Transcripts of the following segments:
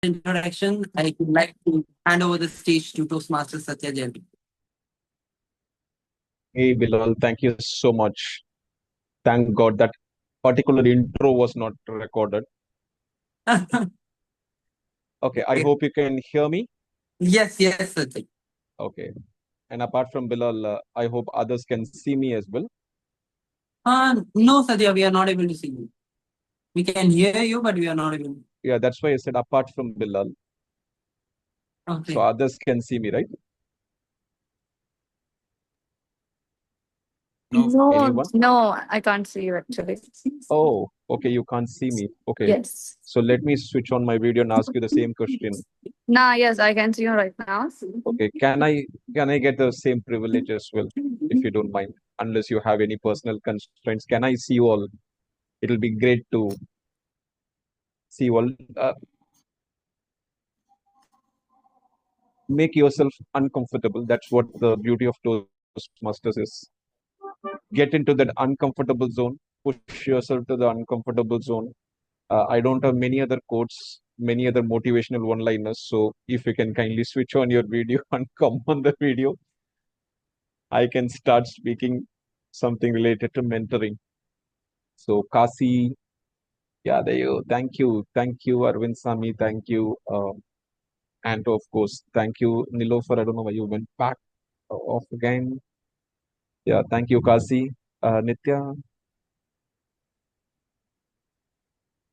introduction, I would like to hand over the stage to Toastmaster Sathya Jayaraman. Hey Bilal, thank you so much. Thank God that particular intro was not recorded. Okay, I hope you can hear me. Yes, Sathya. Okay. And apart from Bilal, I hope others can see me as well. No, Sathya, we are not able to see you. We can hear you, but we are not able. Yeah, that's why I said apart from Bilal. Okay. So others can see me, right? No, Anyone? no, I can't see you actually. Oh, okay, you can't see me. Okay. Yes. So let me switch on my video and ask you the same question. Nah, yes, I can see you right now. Okay, can I get the same privilege as well, if you don't mind? Unless you have any personal constraints, can I see you all? It'll be great to see you all. Make yourself uncomfortable. That's what the beauty of Toastmasters is. Get into that uncomfortable zone. Push yourself to the uncomfortable zone. I don't have many other quotes, many other motivational one-liners. So if you can kindly switch on your video and come on the video, I can start speaking something related to mentoring. So Kasi, yeah, there you. Thank you, Arvind Sami. Thank you, and of course, thank you, Nilofer. I don't know why you went back off again. Yeah, thank you, Kasi. Nitya,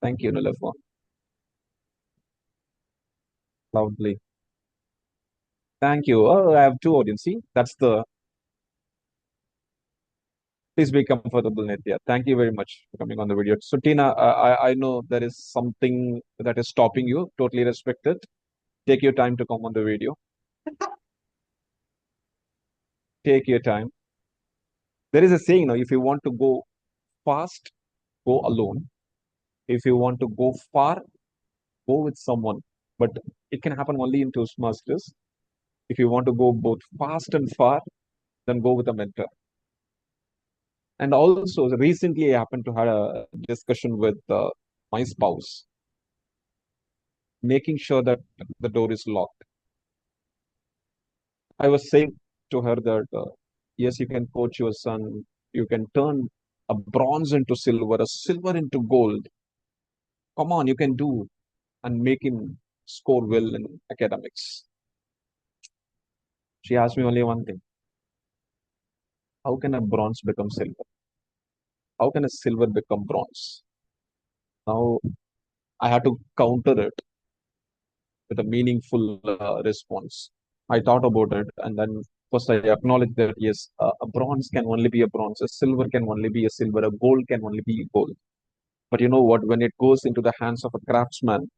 thank you, Nilofer. Lovely. Thank you. Oh, I have two audience. See, that's the. Please be comfortable, Nitya. Thank you very much for coming on the video. So, Tina, I know there is something that is stopping you. Totally respect it. Take your time to come on the video. Take your time. There is a saying, if you want to go fast, go alone. If you want to go far, go with someone. But it can happen only in Toastmasters. If you want to go both fast and far, then go with a mentor. And also, recently I happened to have a discussion with my spouse, making sure that the door is locked. I was saying to her that, yes, you can coach your son, you can turn a bronze into silver, a silver into gold. Come on, you can do and make him score well in academics. She asked me only one thing: how can a bronze become silver? How can a silver become bronze? Now, I had to counter it with a meaningful response. I thought about it, and then first I acknowledged that yes, a bronze can only be a bronze, a silver can only be a silver, a gold can only be gold. But you know what? When it goes into the hands of a craftsman,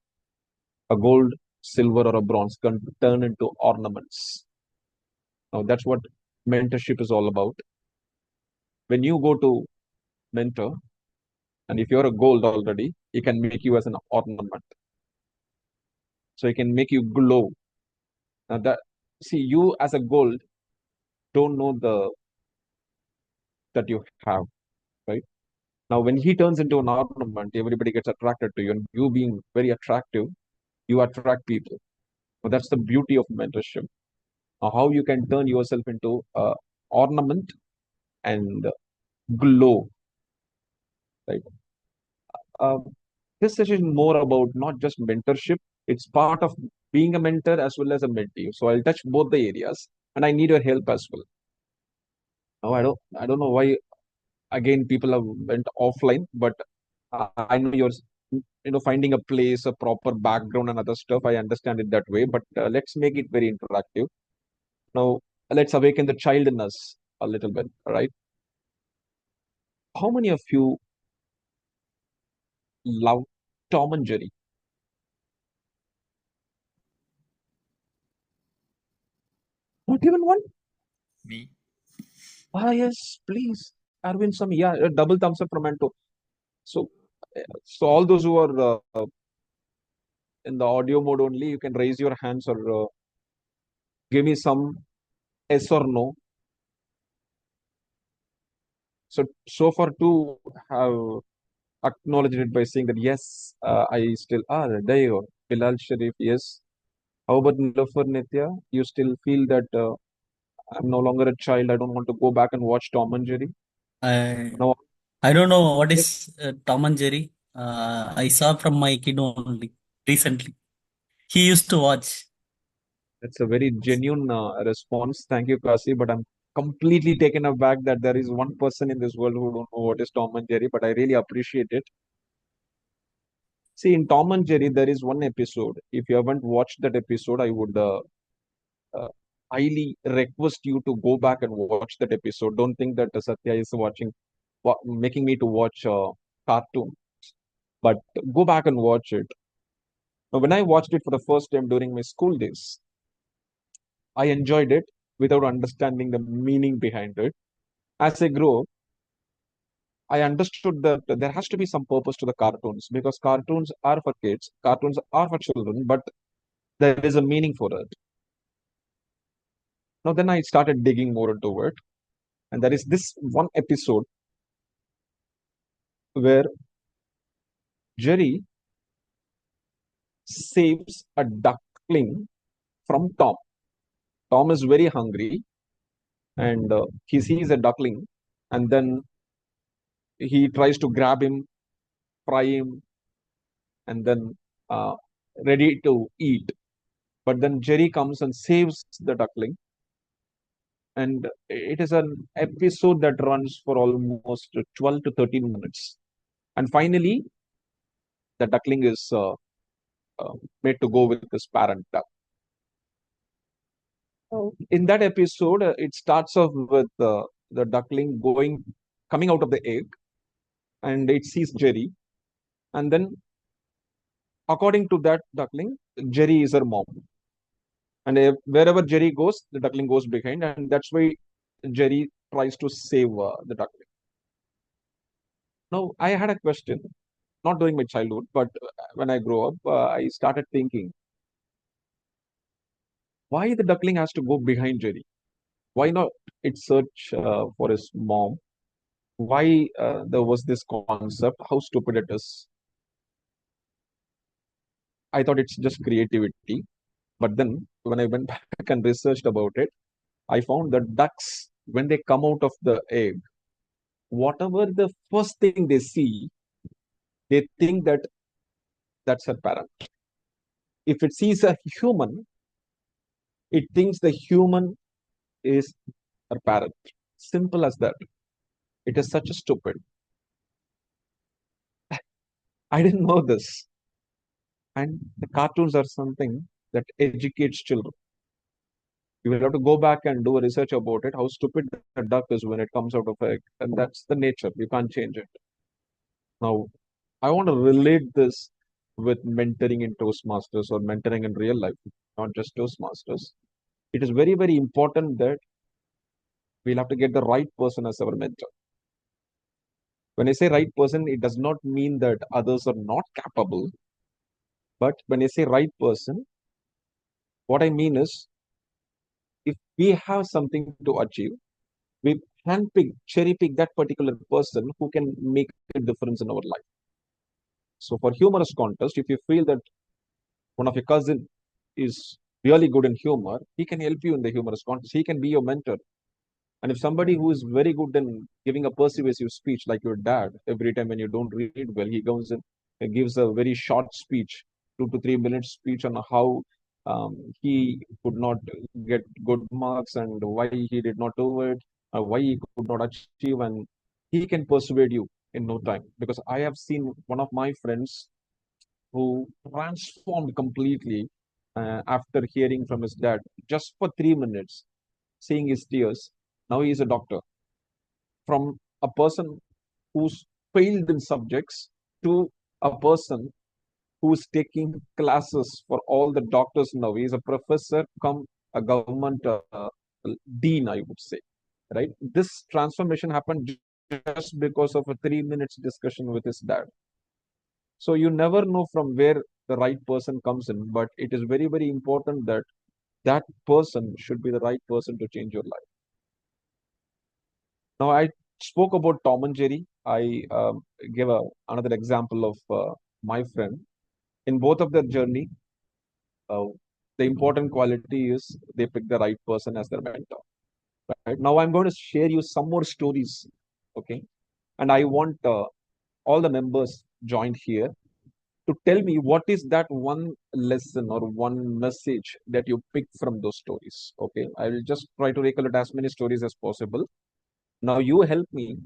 a gold, silver, or a bronze can turn into ornaments. Now that's what mentorship is all about. When you go to mentor, and if you're a gold already, he can make you as an ornament. So he can make you glow. Now that see you as a gold don't know the that you have, right? Now when he turns into an ornament, everybody gets attracted to you, and you being very attractive, you attract people. Now that's the beauty of mentorship. Now, how you can turn yourself into ornament and glow, right? Uh, this session is more about not just mentorship; it's part of being a mentor as well as a mentee. So I'll touch both the areas, and I need your help as well. Now I don't know why again people have went offline, but I know you're finding a place, a proper background, and other stuff. I understand it that way, but let's make it very interactive. Now let's awaken the child in us a little bit. All right. How many of you love Tom and Jerry? Not even one? Me. Ah, yes, please. Arvind Sami. Yeah, a double thumbs up from Anto. So, so all those who are in the audio mode only, you can raise your hands or give me some yes or no. So far, two have acknowledged it by saying that yes, I still are. There you go. Bilal Sharif, yes. How about Nilofer Nitya? You still feel that I'm no longer a child. I don't want to go back and watch Tom and Jerry. I Now, I don't know what yes, is Tom and Jerry. I saw from my kid only recently. He used to watch. that's a very genuine response. Thank you, Kasi. But I'm completely taken aback that there is one person in this world who don't know what is Tom and Jerry. But I really appreciate it. See, in Tom and Jerry, there is one episode. If you haven't watched that episode, I would uh, highly request you to go back and watch that episode. Don't think that Satya is making me to watch cartoon, but go back and watch it. Now, when I watched it for the first time during my school days, I enjoyed it without understanding the meaning behind it. As I grew up, I understood that there has to be some purpose to the cartoons because cartoons are for kids, cartoons are for children, but there is a meaning for it. Now, then I started digging more into it, and there is this one episode where Jerry saves a duckling from Tom. Tom is very hungry and he sees a duckling and then he tries to grab him, fry him, and then uh, ready to eat. But then Jerry comes and saves the duckling. And it is an episode that runs for almost 12 to 13 minutes. And finally, the duckling is made to go with his parent duck. In that episode, it starts off with the duckling coming out of the egg, and it sees Jerry. And then, according to that duckling, Jerry is her mom. And wherever Jerry goes, the duckling goes behind, and that's why Jerry tries to save the duckling. Now, I had a question, not during my childhood, but when I grew up, I started thinking, why the duckling has to go behind Jerry? Why not it search for his mom? Why there was this concept? How stupid it is. I thought it's just creativity. But then when I went back and researched about it, I found that ducks, when they come out of the egg, whatever the first thing they see, they think that that's her parent. If it sees a human, it thinks the human is her parent. Simple as that. It is such a stupid. I didn't know this. And the cartoons are something that educates children. You will have to go back and do a research about it, how stupid the duck is when it comes out of egg. And that's the nature. You can't change it. Now, I want to relate this with mentoring in Toastmasters or mentoring in real life, not just Toastmasters. It is very, very important that we'll have to get the right person as our mentor. When I say right person, it does not mean that others are not capable. But when I say right person, what I mean is if we have something to achieve, we handpick, cherry pick that particular person who can make a difference in our life. So for humorous contest, if you feel that one of your cousin is really good in humor, he can help you in the humorous contest. He can be your mentor. And if somebody who is very good in giving a persuasive speech, like your dad, every time when you don't read well, he goes and gives a very short speech, 2 to 3 minute speech on how he could not get good marks and why he did not do it, why he could not achieve, and he can persuade you in no time. Because I have seen one of my friends who transformed completely after hearing from his dad just for 3 minutes, seeing his tears. Now he is a doctor. From a person who's failed in subjects to a person who's taking classes for all the doctors now. He's a professor, come a government dean, I would say. Right? This transformation happened just because of a 3 minutes discussion with his dad. So you never know from where the right person comes in, but it is very, very important that that person should be the right person to change your life. Now, I spoke about Tom and Jerry. I gave another example of my friend. In both of their journey, uh, the important quality is they pick the right person as their mentor. Right now, I'm going to share you some more stories. Okay, and I want all the members joined here to tell me what is that one lesson or one message that you picked from those stories. Okay, I will just try to recollect as many stories as possible. Now, you help me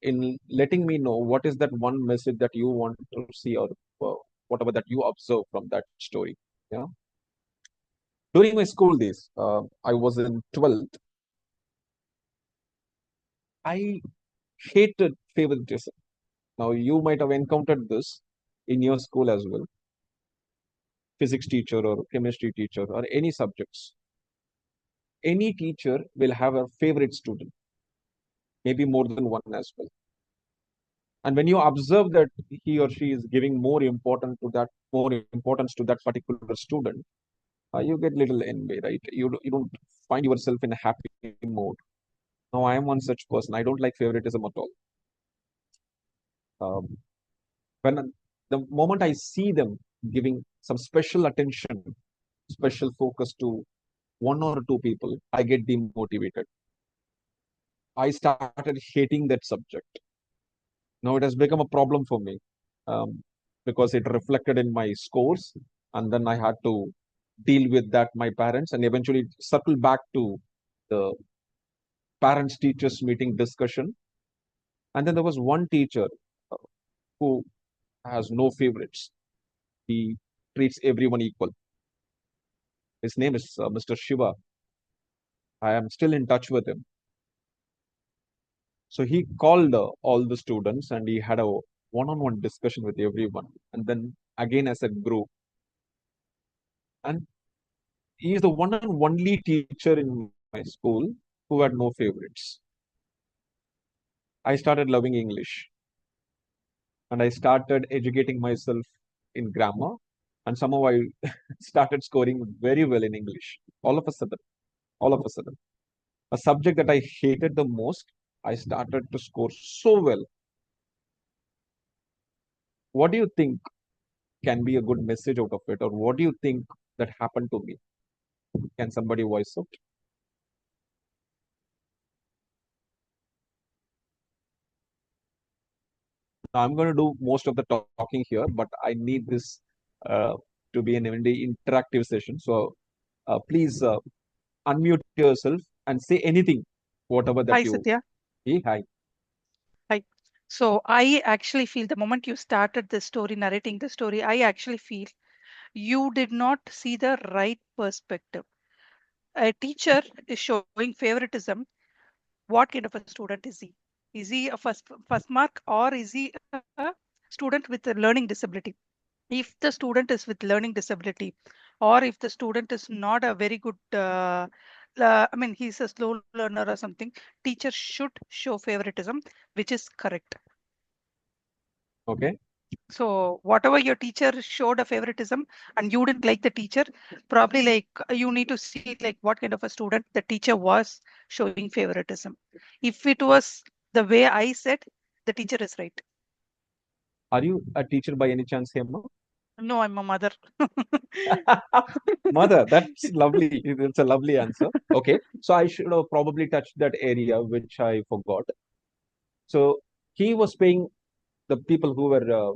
in letting me know what is that one message that you want to see or uh, whatever that you observe from that story. Yeah. During my school days, I was in 12th. I hated favoritism. Now, you might have encountered this in your school as well. Physics teacher or chemistry teacher or any subjects. Any teacher will have a favorite student, maybe more than one as well. And when you observe that he or she is giving more importance to that particular student, you get little envy, right? You don't find yourself in a happy mode. Now I am one such person. I don't like favoritism at all. Um, when the moment I see them giving some special attention, special focus to one or two people, I get demotivated. I started hating that subject. Now it has become a problem for me because it reflected in my scores, and then I had to deal with that my parents, and eventually circle back to the parents teachers meeting discussion. And then there was one teacher uh, who has no favorites. He treats everyone equal. His name is Mr. Shiva. I am still in touch with him. So he called all the students and he had a one-on-one discussion with everyone. And then again as a group. And he is the one and only teacher in my school who had no favorites. I started loving English and I started educating myself in grammar. And somehow I started scoring very well in English. All of a sudden, a subject that I hated the most, I started to score so well. What do you think can be a good message out of it? Or what do you think that happened to me? Can somebody voice out? Now, I'm going to do most of the talking here, but I need this uh, to be an interactive session. So please unmute yourself and say anything, whatever that Hi, you. Sathya. Hey, hi. Hi. So I actually feel the moment you started the story, narrating the story, I actually feel you did not see the right perspective. A teacher is showing favoritism. What kind of a student is he? Is he a first mark or is he a student with a learning disability? If the student is with learning disability, or if the student is not a very good I mean he's a slow learner or something, teacher should show favoritism, which is correct. Okay. So whatever your teacher showed a favoritism and you didn't like the teacher, probably like you need to see like what kind of a student the teacher was showing favoritism. If it was the way I said, the teacher is right. Are you a teacher by any chance, Hema? No, I'm a mother. Mother, that's lovely. It's a lovely answer. Okay. So I should have probably touched that area, which I forgot. So he was paying the people who were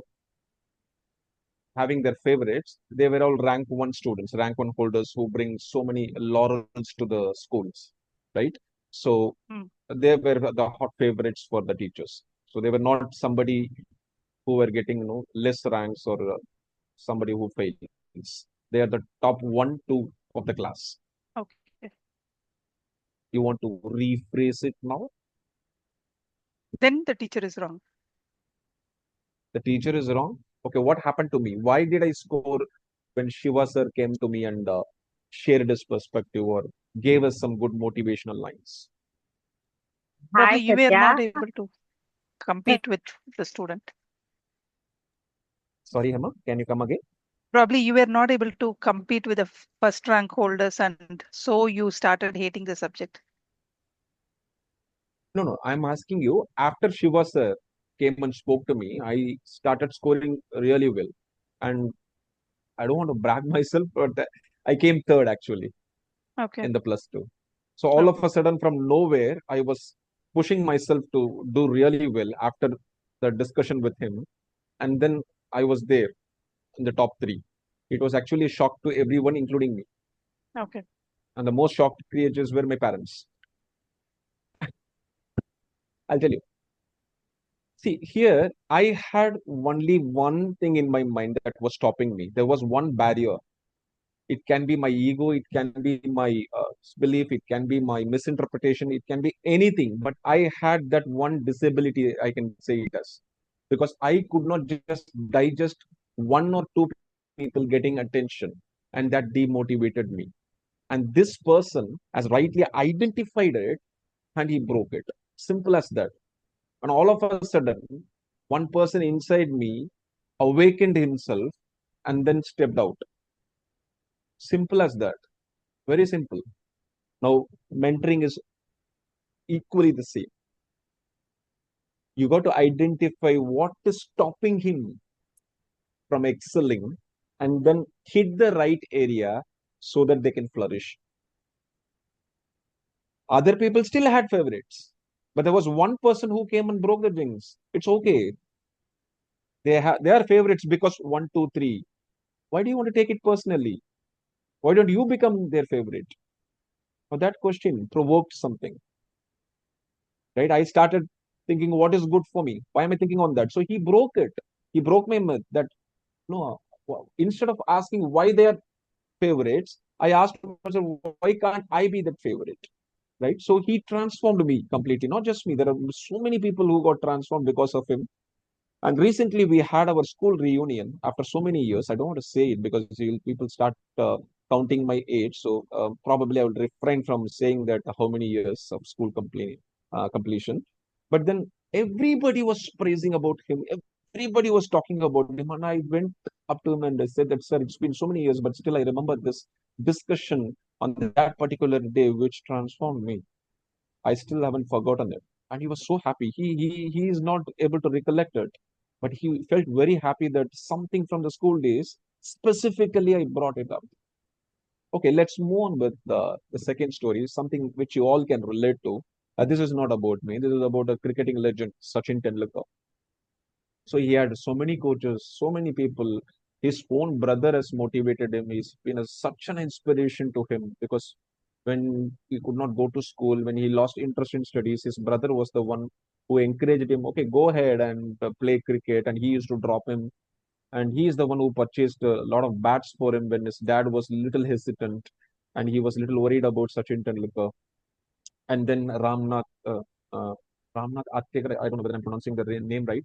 having their favorites, they were all rank one students, rank one holders who bring so many laurels to the schools, right? So Hmm. they were the hot favorites for the teachers. So they were not somebody who were getting less ranks or somebody who fails. They are the top one, two of the class. Okay. You want to rephrase it now? Then the teacher is wrong. The teacher is wrong. Okay, what happened to me? Why did I score when Shiva sir came to me and shared his perspective or gave us some good motivational lines? Probably Hi, you were Satya. not able to Hey, compete with the student. Sorry, Hema, can you come again? Probably you were not able to compete with the first rank holders, and so you started hating the subject. No, no, I'm asking you. After Shiva sir came and spoke to me, I started scoring really well. And I don't want to brag myself, but I came third actually Okay. in the +2. So all of Okay. a sudden, from nowhere, I was pushing myself to do really well after the discussion with him, and then I was there in the top three. It was actually a shock to everyone, including me. Okay. And the most shocked creatures were my parents. I'll tell you. See, here I had only one thing in my mind that was stopping me. There was one barrier. It can be my ego, it can be my belief, it can be my misinterpretation, it can be anything. But I had that one disability, I can say it as, because I could not just digest one or two people getting attention, and that demotivated me. And this person has rightly identified it and he broke it. Simple as that. And all of a sudden, one person inside me awakened himself and then stepped out. Simple as that. Very simple. Now, mentoring is equally the same. You got to identify what is stopping him from excelling and then hit the right area so that they can flourish. Other people still had favorites, but there was one person who came and broke the wings. It's okay. They are favorites because one, two, three. Why do you want to take it personally? Why don't you become their favorite? Now that question provoked something, right? I started thinking, what is good for me? Why am I thinking on that? So he broke it. He broke my myth that no, instead of asking why they are favorites, I asked myself, why can't I be that favorite? Right? So he transformed me completely, not just me. There are so many people who got transformed because of him. And recently we had our school reunion after so many years. I don't want to say it because people start counting my age. So probably I will refrain from saying that how many years of school completion. But then everybody was praising about him. Everybody was talking about him. And I went up to him and I said that, sir, it's been so many years, but still I remember this discussion on that particular day, which transformed me. I still haven't forgotten it. And he was so happy. He is not able to recollect it, but he felt very happy that something from the school days, specifically, I brought it up. Okay, let's move on with the second story, something which you all can relate to. This is not about me. This is about a cricketing legend, Sachin Tendulkar. So he had so many coaches, so many people. His own brother has motivated him. He's been such an inspiration to him because when he could not go to school, when he lost interest in studies, his brother was the one who encouraged him. Okay, go ahead and play cricket. And he used to drop him. And he is the one who purchased a lot of bats for him when his dad was little hesitant and he was little worried about Sachin Tendulkar. And then uh, Ramnath Atkekar, I don't know whether I'm pronouncing the name right.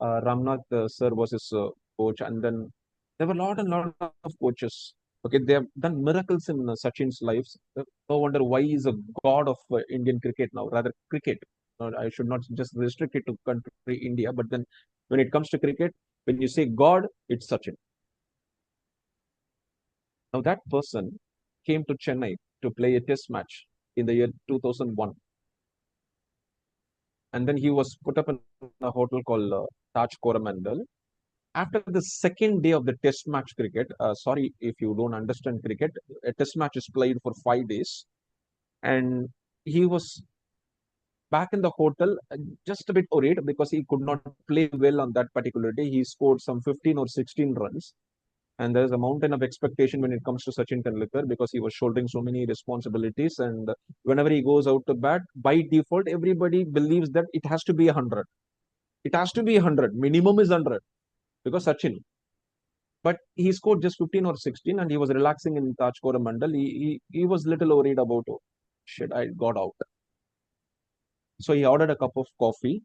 Ramnath sir was his coach, and then there were a lot and lot of coaches. Okay, they have done miracles in Sachin's lives. No wonder why he's a god of Indian cricket now, rather cricket. I should not just restrict it to country India, but then when it comes to cricket, when you say God, it's Sachin. Now that person came to Chennai to play a test match in the year 2001. And then he was put up in a hotel called Taj Coromandel. After the second day of the test match cricket, sorry if you don't understand cricket, a test match is played for 5 days. And he was back in the hotel, just a bit worried because he could not play well on that particular day. He scored some 15 or 16 runs. And there's a mountain of expectation when it comes to Sachin Tendulkar because he was shouldering so many responsibilities. And whenever he goes out to bat, by default, everybody believes that it has to be 100. It has to be 100. Minimum is 100 because Sachin. But he scored just 15 or 16 and he was relaxing in Taj Coromandel. He was little worried about, oh, shit, I got out. So he ordered a cup of coffee.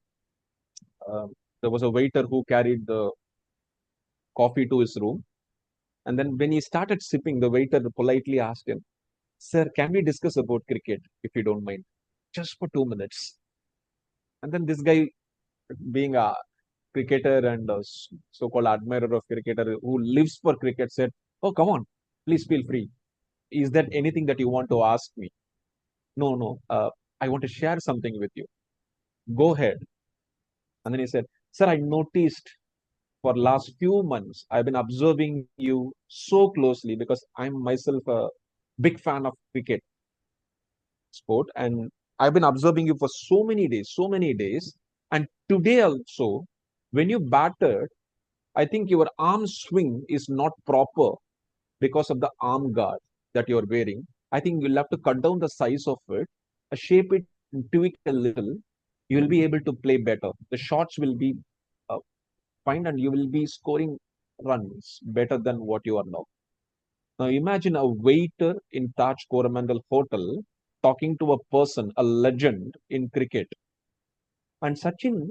There was a waiter who carried the coffee to his room. And then when he started sipping, the waiter politely asked him, sir, can we discuss about cricket if you don't mind? Just for 2 minutes. And then this guy, being a cricketer and a so-called admirer of cricketer who lives for cricket, said, oh, come on, please feel free. Is there anything that you want to ask me? No, no. I want to share something with you. Go ahead. And then he said, sir, I noticed for last few months, I've been observing you so closely because I'm myself a big fan of cricket sport, and I've been observing you for so many days. And today also, when you batted, I think your arm swing is not proper because of the arm guard that you're wearing. I think you'll have to cut down the size of it, shape it, tweak a little. You'll be able to play better. The shots will be uh, fine, and you will be scoring runs better than what you are now. Now imagine a waiter in Taj Coromandel Hotel talking to a person, a legend in cricket. And Sachin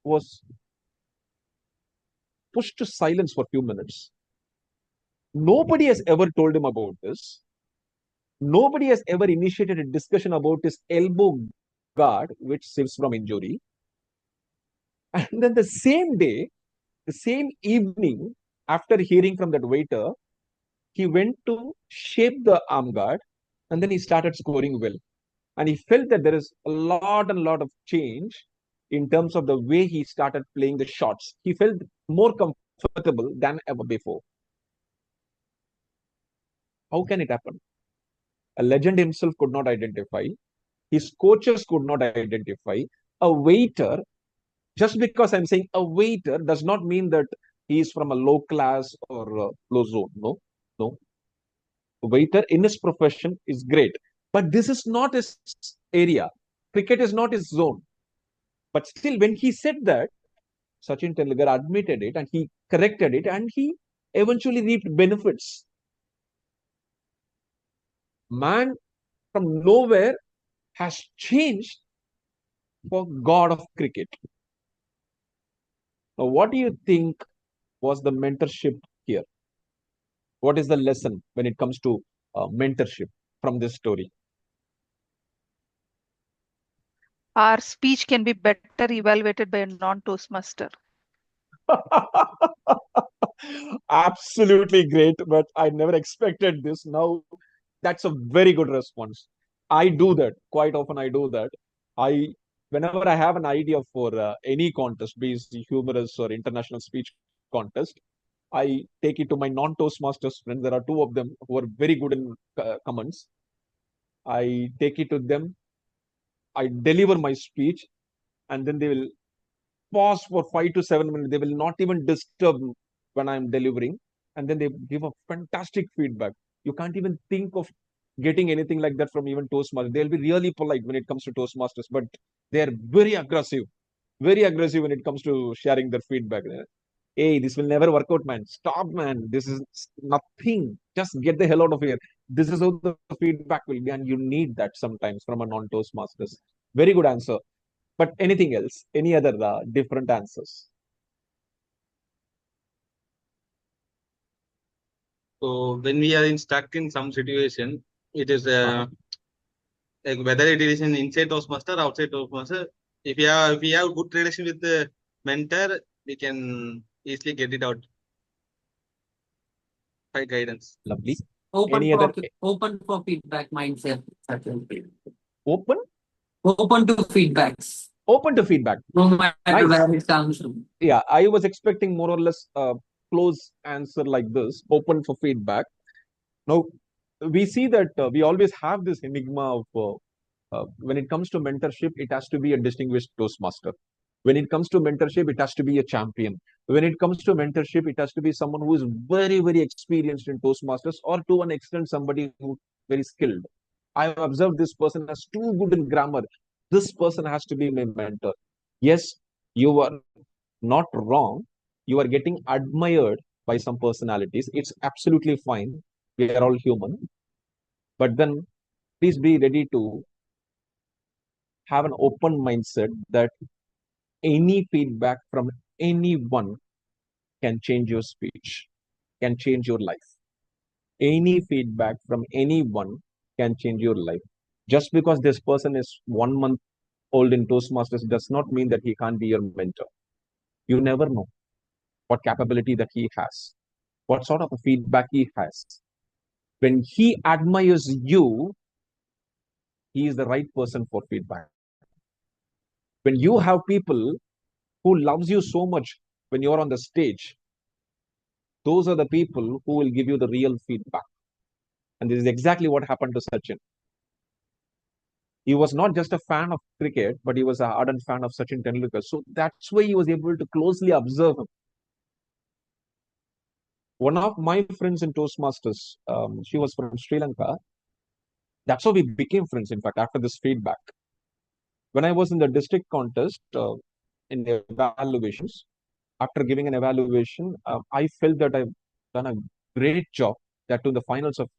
was pushed to silence for a few minutes. Nobody has ever told him about this. Nobody has ever initiated a discussion about his elbow guard, which saves from injury. And then the same day, the same evening, after hearing from that waiter, he went to shape the arm guard and then he started scoring well. And he felt that there is a lot and lot of change in terms of the way he started playing the shots. He felt more comfortable than ever before. How can it happen? A legend himself could not identify. His coaches could not identify. A waiter, just because I'm saying a waiter does not mean that he is from a low class or low zone. No, no. A waiter in his profession is great. But this is not his area. Cricket is not his zone. But still, when he said that, Sachin Tendulkar admitted it and he corrected it and he eventually reaped benefits. Man from nowhere has changed for God of cricket. Now, what do you think was the mentorship here? What is the lesson when it comes to mentorship from this story? Our speech can be better evaluated by a non-Toastmaster. Absolutely great, but I never expected this. Now, that's a very good response. I do that quite often. I do that. I Whenever I have an idea for any contest, be it humorous or international speech contest, I take it to my non-Toastmasters friends. There are two of them who are very good in comments. I take it to them. I deliver my speech, and then they will pause for 5 to 7 minutes. They will not even disturb when I'm delivering. And then they give a fantastic feedback. You can't even think of getting anything like that from even Toastmasters. They'll be really polite when it comes to Toastmasters, but they're very aggressive when it comes to sharing their feedback. Hey, this will never work out, man. Stop, man. This is nothing. Just get the hell out of here. This is how the feedback will be, and you need that sometimes from a non-Toastmasters. Very good answer. But anything else? Any other different answers? So when we are in stuck in some situation, it is Uh-huh. like whether it is an inside Toastmaster, outside Toastmaster. If we have good relation with the mentor, we can easily get it out by guidance. Lovely. Open Any other open for feedback mindset. Certainly. open? Open to feedbacks, Open to feedback. no matter Nice. where it comes from. Yeah, I was expecting more or less a close answer like this. Open for feedback. Now, we see that we always have this enigma of when it comes to mentorship, it has to be a distinguished Toastmaster. When it comes to mentorship, it has to be a champion. When it comes to mentorship, it has to be someone who is very, very experienced in Toastmasters, or to an extent, somebody who very skilled. I have observed this person as too good in grammar. This person has to be my mentor. Yes, you are not wrong. You are getting admired by some personalities. It's absolutely fine. We are all human. But then please be ready to have an open mindset that any feedback from anyone can change your speech, can change your life. Any feedback from anyone can change your life. Just because this person is 1 month old in Toastmasters does not mean that he can't be your mentor. You never know what capability that he has, what sort of a feedback he has. When he admires you, he is the right person for feedback. When you have people who loves you so much, when you're on the stage, those are the people who will give you the real feedback. And this is exactly what happened to Sachin. He was not just a fan of cricket, but he was an ardent fan of Sachin Tendulkar. So that's why he was able to closely observe him. One of my friends in Toastmasters, she was from Sri Lanka. That's how we became friends, in fact, after this feedback. When I was in the district contest in the evaluations, after giving an evaluation, I felt that I've done a great job. That to the finals of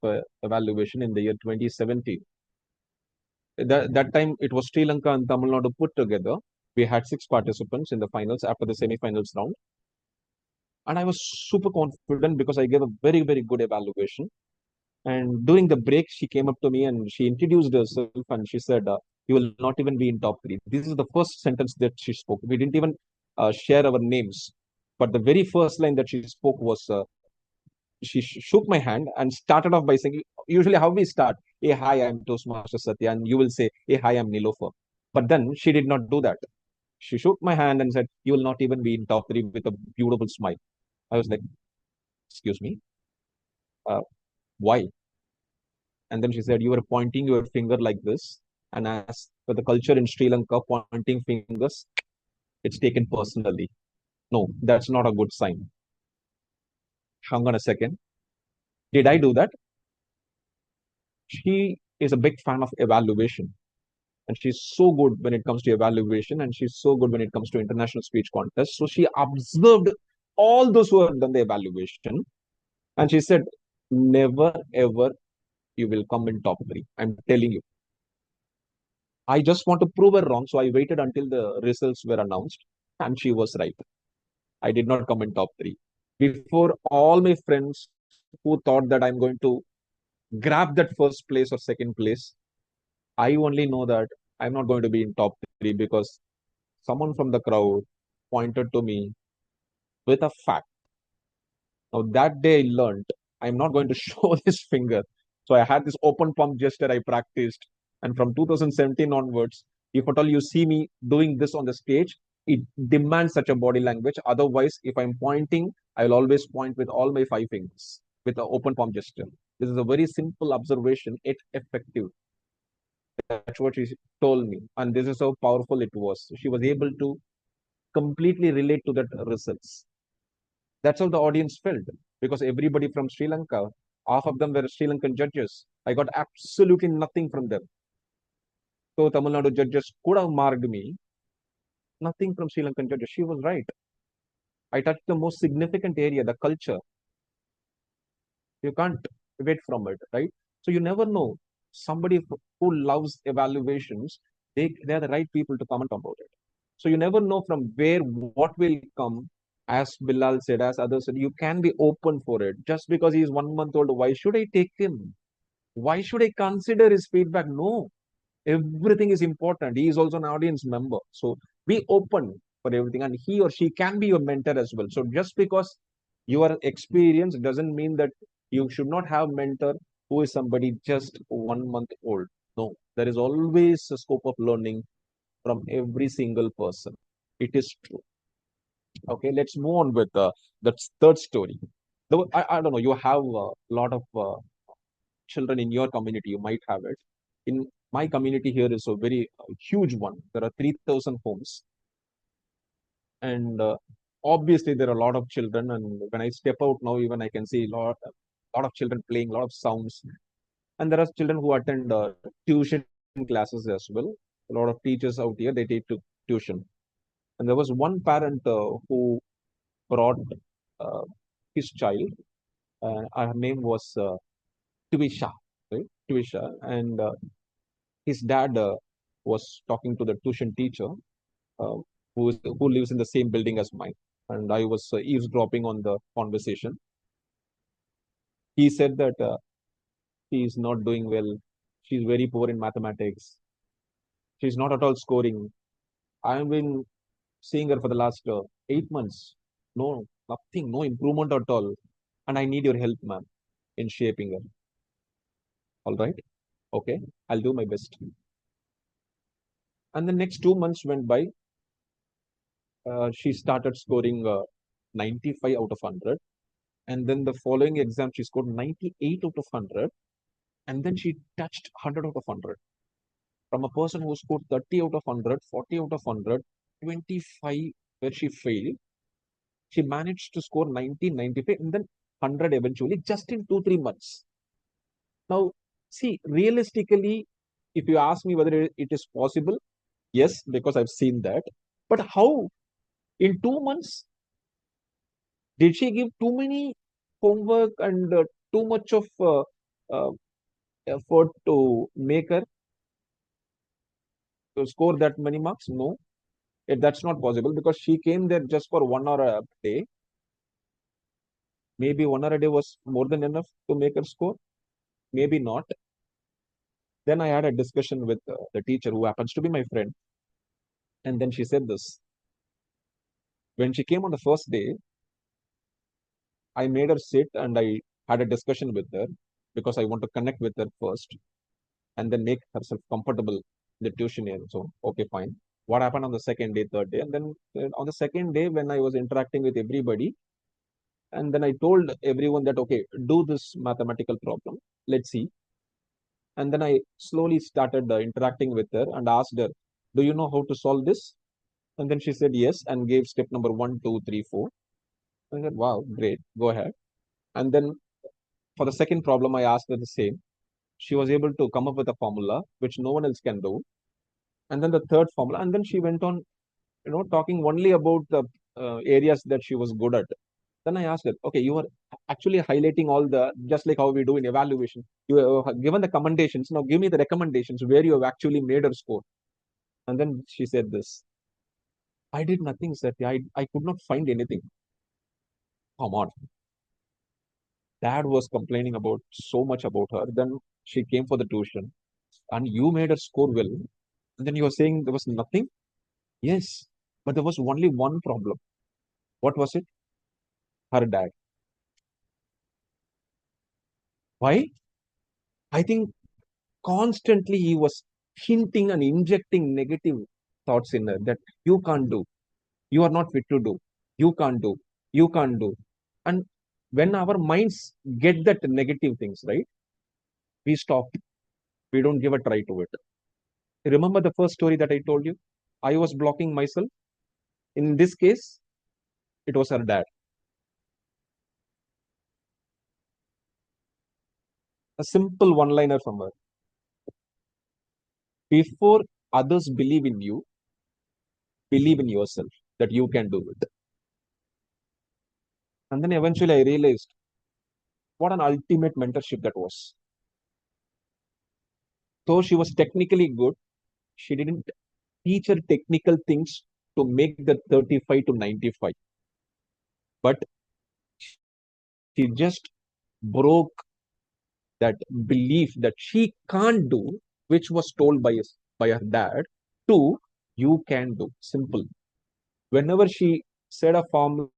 evaluation in the year 2017. That time it was Sri Lanka and Tamil Nadu put together. We had 6 participants in the finals after the semi-finals round. And I was super confident because I gave a very, very good evaluation. And during the break, she came up to me and she introduced herself and she said, "You will not even be in top three." This is the first sentence that she spoke. We didn't even share our names. But the very first line that she spoke was, she shook my hand and started off by saying, usually how we start, "Hey, hi, I'm Toastmaster Sathya," and you will say, "Hey, hi, I'm Nilofer." But then she did not do that. She shook my hand and said, "You will not even be in top three," with a beautiful smile. I was like, "Excuse me, uh, why?" And then she said, "You were pointing your finger like this. And as for the culture in Sri Lanka, pointing fingers, it's taken personally. No, that's not a good sign." Hang on a second. Did I do that? She is a big fan of evaluation. And she's so good when it comes to evaluation. And she's so good when it comes to international speech contests. So she observed all those who have done the evaluation. And she said, "Never, ever you will come in top three. I'm telling you." I just want to prove her wrong. So I waited until the results were announced. And she was right. I did not come in top three. Before all my friends who thought that I'm going to grab that first place or second place, I only know that I'm not going to be in top three because someone from the crowd pointed to me with a fact. Now that day I learned I'm not going to show this finger. So I had this open palm gesture I practiced. And from 2017 onwards, if at all you see me doing this on the stage, it demands such a body language. Otherwise, if I'm pointing, I'll always point with all my 5 fingers with the open palm gesture. This is a very simple observation, yet effective. That's what she told me. And this is how powerful it was. She was able to completely relate to that results. That's how the audience felt because everybody from Sri Lanka, half of them were Sri Lankan judges. I got absolutely nothing from them. So Tamil Nadu judges could have marked me. Nothing from Sri Lankan judges. She was right. I touched the most significant area, the culture. You can't wait from it, right? So you never know. Somebody who loves evaluations, they're the right people to comment about it. So you never know from where what will come. As Bilal said, as others said, you can be open for it. Just because he's 1 month old, why should I take him? Why should I consider his feedback? No, everything is important. He is also an audience member. So be open for everything. And he or she can be your mentor as well. So just because you are experienced doesn't mean that you should not have mentor who is somebody just 1 month old. No, there is always a scope of learning from every single person. It is true. Okay, let's move on with the third story. Though I don't know, you have a lot of children in your community, you might have it. In my community here is a very huge one. There are 3,000 homes. And obviously there are a lot of children. And when I step out now, even I can see a lot of children playing, a lot of sounds. And there are children who attend tuition classes as well. A lot of teachers out here, they take to tuition. And there was one parent who brought uh, his child. Her name was Tuisha, right? Tuisha. And his dad was talking to the tuition teacher uh, who lives in the same building as mine. And I was eavesdropping on the conversation. He said that she is not doing well. She's very poor in mathematics. She's not at all scoring. I've been seeing her for the last 8 months. No, nothing, no improvement at all. And I need your help, ma'am, in shaping her. All right. Okay. I'll do my best. And the next 2 months went by. She started scoring 95 out of 100. And then the following exam, she scored 98 out of 100. And then she touched 100 out of 100. From a person who scored 30 out of 100, 40 out of 100, 25 where she failed, she managed to score 90, 95, and then 100 eventually, just in 2-3 months. Now, see, realistically, if you ask me whether it is possible, yes, because I've seen that. But how? In 2 months, did she give too many homework and too much of uh, effort to make her to score that many marks? No, that's not possible because she came there just for 1 hour a day. Maybe 1 hour a day was more than enough to make her score. Maybe not. Then I had a discussion with the teacher who happens to be my friend. And then she said this. When she came on the first day, I made her sit and I had a discussion with her because I want to connect with her first and then make herself comfortable in the tuition area. So, okay, fine. What happened on the second day, third day? And then on the second day, when I was interacting with everybody, and then I told everyone that, okay, do this mathematical problem. Let's see. And then I slowly started interacting with her and asked her, do you know how to solve this? And then she said yes and gave step number 1, 2, 3, 4. I said, wow, great, go ahead. And then for the second problem, I asked her the same. She was able to come up with a formula which no one else can do. And then the third formula, and then she went on, talking only about the areas that she was good at. Then I asked her, okay, you are actually highlighting all the, just like how we do in evaluation. You have given the commendations. Now give me the recommendations where you have actually made her score. And then she said this. I did nothing, Satya. I could not find anything. Come on. Dad was complaining about so much about her. Then she came for the tuition and you made her score well. And then you were saying there was nothing? Yes. But there was only one problem. What was it? Her dad. Why? I think constantly he was hinting and injecting negative thoughts in her that you can't do, you are not fit to do, you can't do, you can't do. And when our minds get that negative things, right, we stop, we don't give a try to it. Remember the first story that I told you? I was blocking myself. In this case, it was her dad. A simple one liner from her. Before others believe in you, believe in yourself that you can do it. And then eventually I realized what an ultimate mentorship that was. Though she was technically good, she didn't teach her technical things to make the 35 to 95. But she just broke that belief that she can't do, which was told by her dad, to you can do. Simple. Whenever she said a formula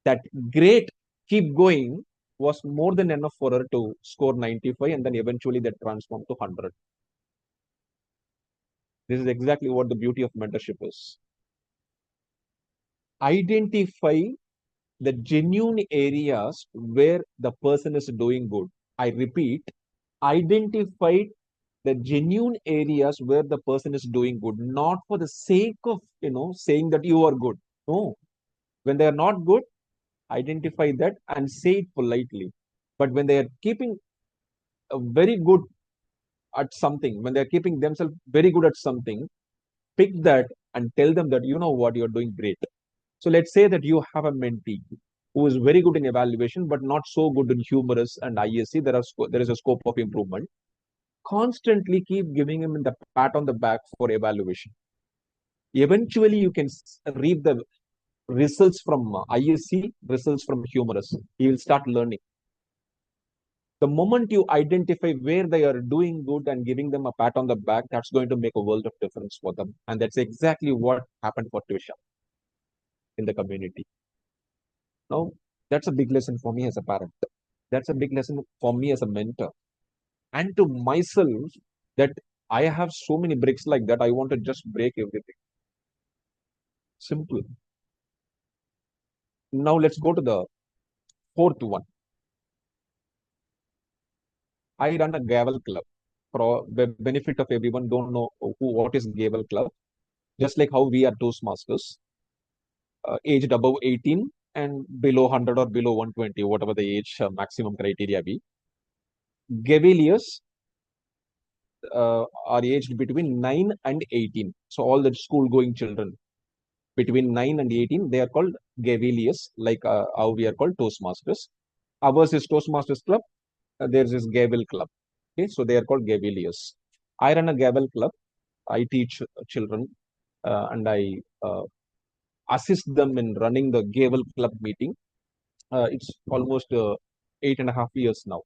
that great, keep going, was more than enough for her to score 95 and then eventually that transformed to 100. This is exactly what the beauty of mentorship is. Identify the genuine areas where the person is doing good. I repeat, identify the genuine areas where the person is doing good, not for the sake of, saying that you are good. No, when they are not good, identify that and say it politely. But when they are keeping a very good at something, when they're keeping themselves very good at something, pick that and tell them that you know what you're doing great. So let's say that you have a mentee who is very good in evaluation, but not so good in humorous and ISC. There is a scope of improvement. Constantly keep giving him the pat on the back for evaluation. Eventually, you can reap the results from ISC, results from humorous. He will start learning. The moment you identify where they are doing good and giving them a pat on the back, that's going to make a world of difference for them. And that's exactly what happened for Trisha in the community. Now, that's a big lesson for me as a parent. That's a big lesson for me as a mentor. And to myself, that I have so many bricks like that, I want to just break everything. Simple. Now let's go to the fourth one. I run a Gavel club. For the benefit of everyone, don't know what is Gavel club. Just like how we are Toastmasters, aged above 18 and below 100 or below 120, whatever the age maximum criteria be. Gaveliers are aged between 9 and 18. So all the school-going children between 9 and 18, they are called Gaveliers, like how we are called Toastmasters. Ours is Toastmasters Club. There's this Gavel Club. Okay, so they are called Gaveliers. I run a Gavel Club. I teach children and I assist them in running the Gavel Club meeting. It's almost 8.5 years now.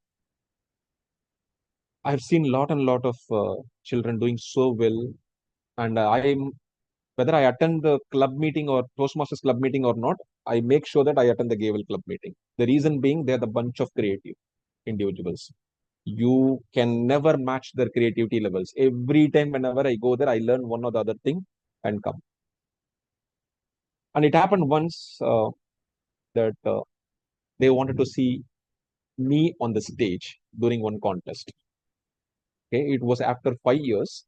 I've seen lot and lot of children doing so well, and I'm whether I attend the club meeting or Toastmasters club meeting or not, I make sure that I attend the Gavel club meeting. The reason being they're the bunch of creative individuals. You can never match their creativity levels. Every time whenever I go there, I learn one or the other thing and come. And it happened once that they wanted to see me on the stage during one contest. Okay, it was after 5 years.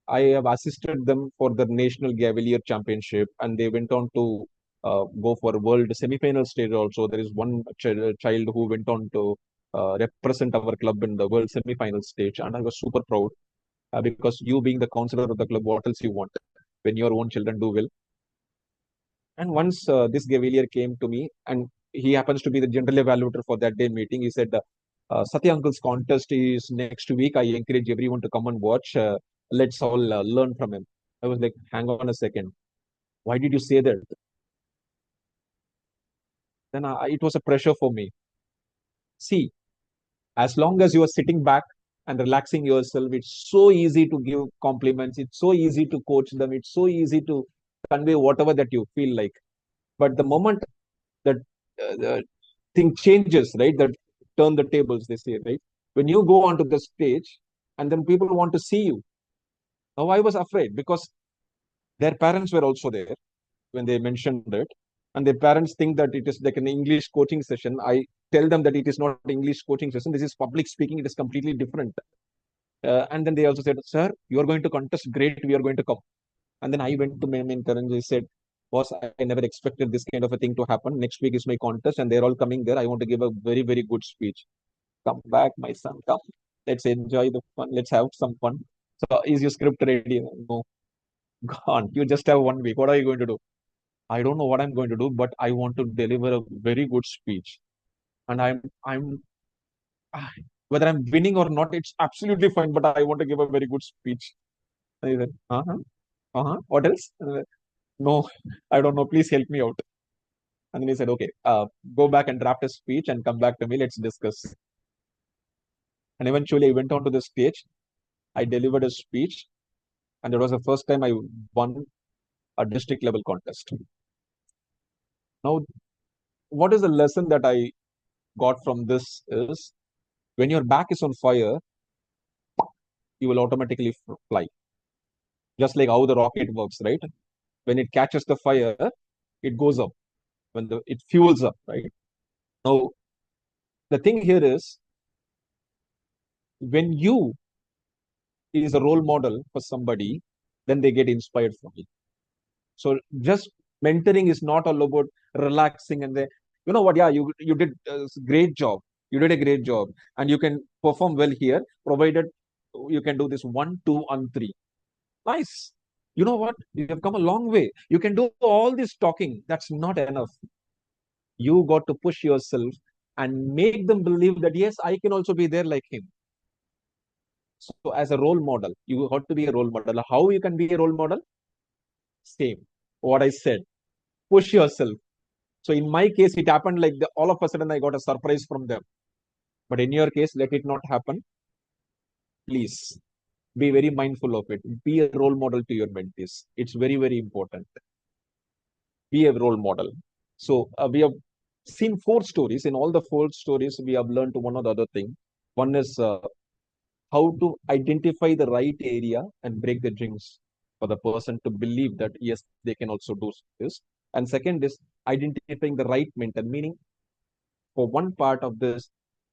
I have assisted them for the National Gavelier Championship, and they went on to go for world semi-final stage also. There is one child who went on to represent our club in the world semi-final stage, and I was super proud because you being the counselor of the club, what else you want when your own children do well? And once this Gavelier came to me, and he happens to be the general evaluator for that day meeting, he said, Satya Uncle's contest is next week. I encourage everyone to come and watch. Let's all learn from him. I was like, hang on a second. Why did you say that? Then it was a pressure for me. See, as long as you are sitting back and relaxing yourself, it's so easy to give compliments. It's so easy to coach them. It's so easy to convey whatever that you feel like. But the moment that the thing changes, right? That turn the tables, they say, right? When you go onto the stage and then people want to see you. Now I was afraid because their parents were also there when they mentioned it. And their parents think that it is like an English coaching session. I tell them that it is not English coaching session. This is public speaking. It is completely different. And then they also said, sir, you are going to contest. Great. We are going to come. And then I went to my mentor and they said, boss, I never expected this kind of a thing to happen. Next week is my contest and they're all coming there. I want to give a very, very good speech. Come back, my son, come. Let's enjoy the fun. Let's have some fun. So is your script ready? No, gone. You just have 1 week. What are you going to do? I don't know what I'm going to do, but I want to deliver a very good speech. And ah, whether I'm winning or not, it's absolutely fine, but I want to give a very good speech. And he said, uh-huh, uh-huh. What else? No, I don't know. Please help me out. And then he said, okay, go back and draft a speech and come back to me. Let's discuss. And eventually I went onto the stage. I delivered a speech. And it was the first time I won a district level contest. Now, what is the lesson that I got from this is when your back is on fire, you will automatically fly. Just like how the rocket works, right? When it catches the fire, it goes up. When it fuels up, right? Now, the thing here is when you is a role model for somebody, then they get inspired from you. So just mentoring is not all about relaxing and you know what, yeah, you did a great job. You did a great job and you can perform well here, provided you can do this 1, 2, and 3. Nice. You know what? You have come a long way. You can do all this talking. That's not enough. You got to push yourself and make them believe that, yes, I can also be there like him. So as a role model, you have to be a role model. How you can be a role model? Same. What I said. Push yourself. So in my case, it happened like all of a sudden I got a surprise from them. But in your case, let it not happen. Please be very mindful of it. Be a role model to your mentees. It's very, very important. Be a role model. So we have seen 4 stories. In all the 4 stories, we have learned one or the other thing. One is how to identify the right area and break the jinx for the person to believe that, yes, they can also do this. And second is identifying the right mentor, meaning for one part of this,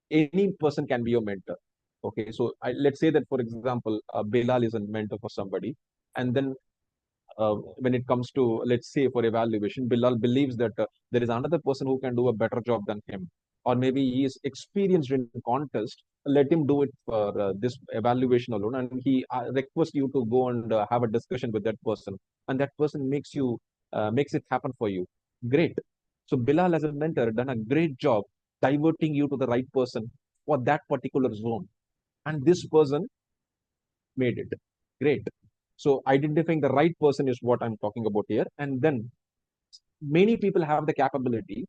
any person can be your mentor. Okay, so let's say that, for example, Bilal is a mentor for somebody, and then when it comes to, let's say, for evaluation, Bilal believes that there is another person who can do a better job than him, or maybe he is experienced in contest. Let him do it for this evaluation alone, and he requests you to go and have a discussion with that person, and that person makes it happen for you. Great. So Bilal, as a mentor, done a great job diverting you to the right person for that particular zone, and this person made it. Great. So identifying the right person is what I'm talking about here. And then many people have the capability.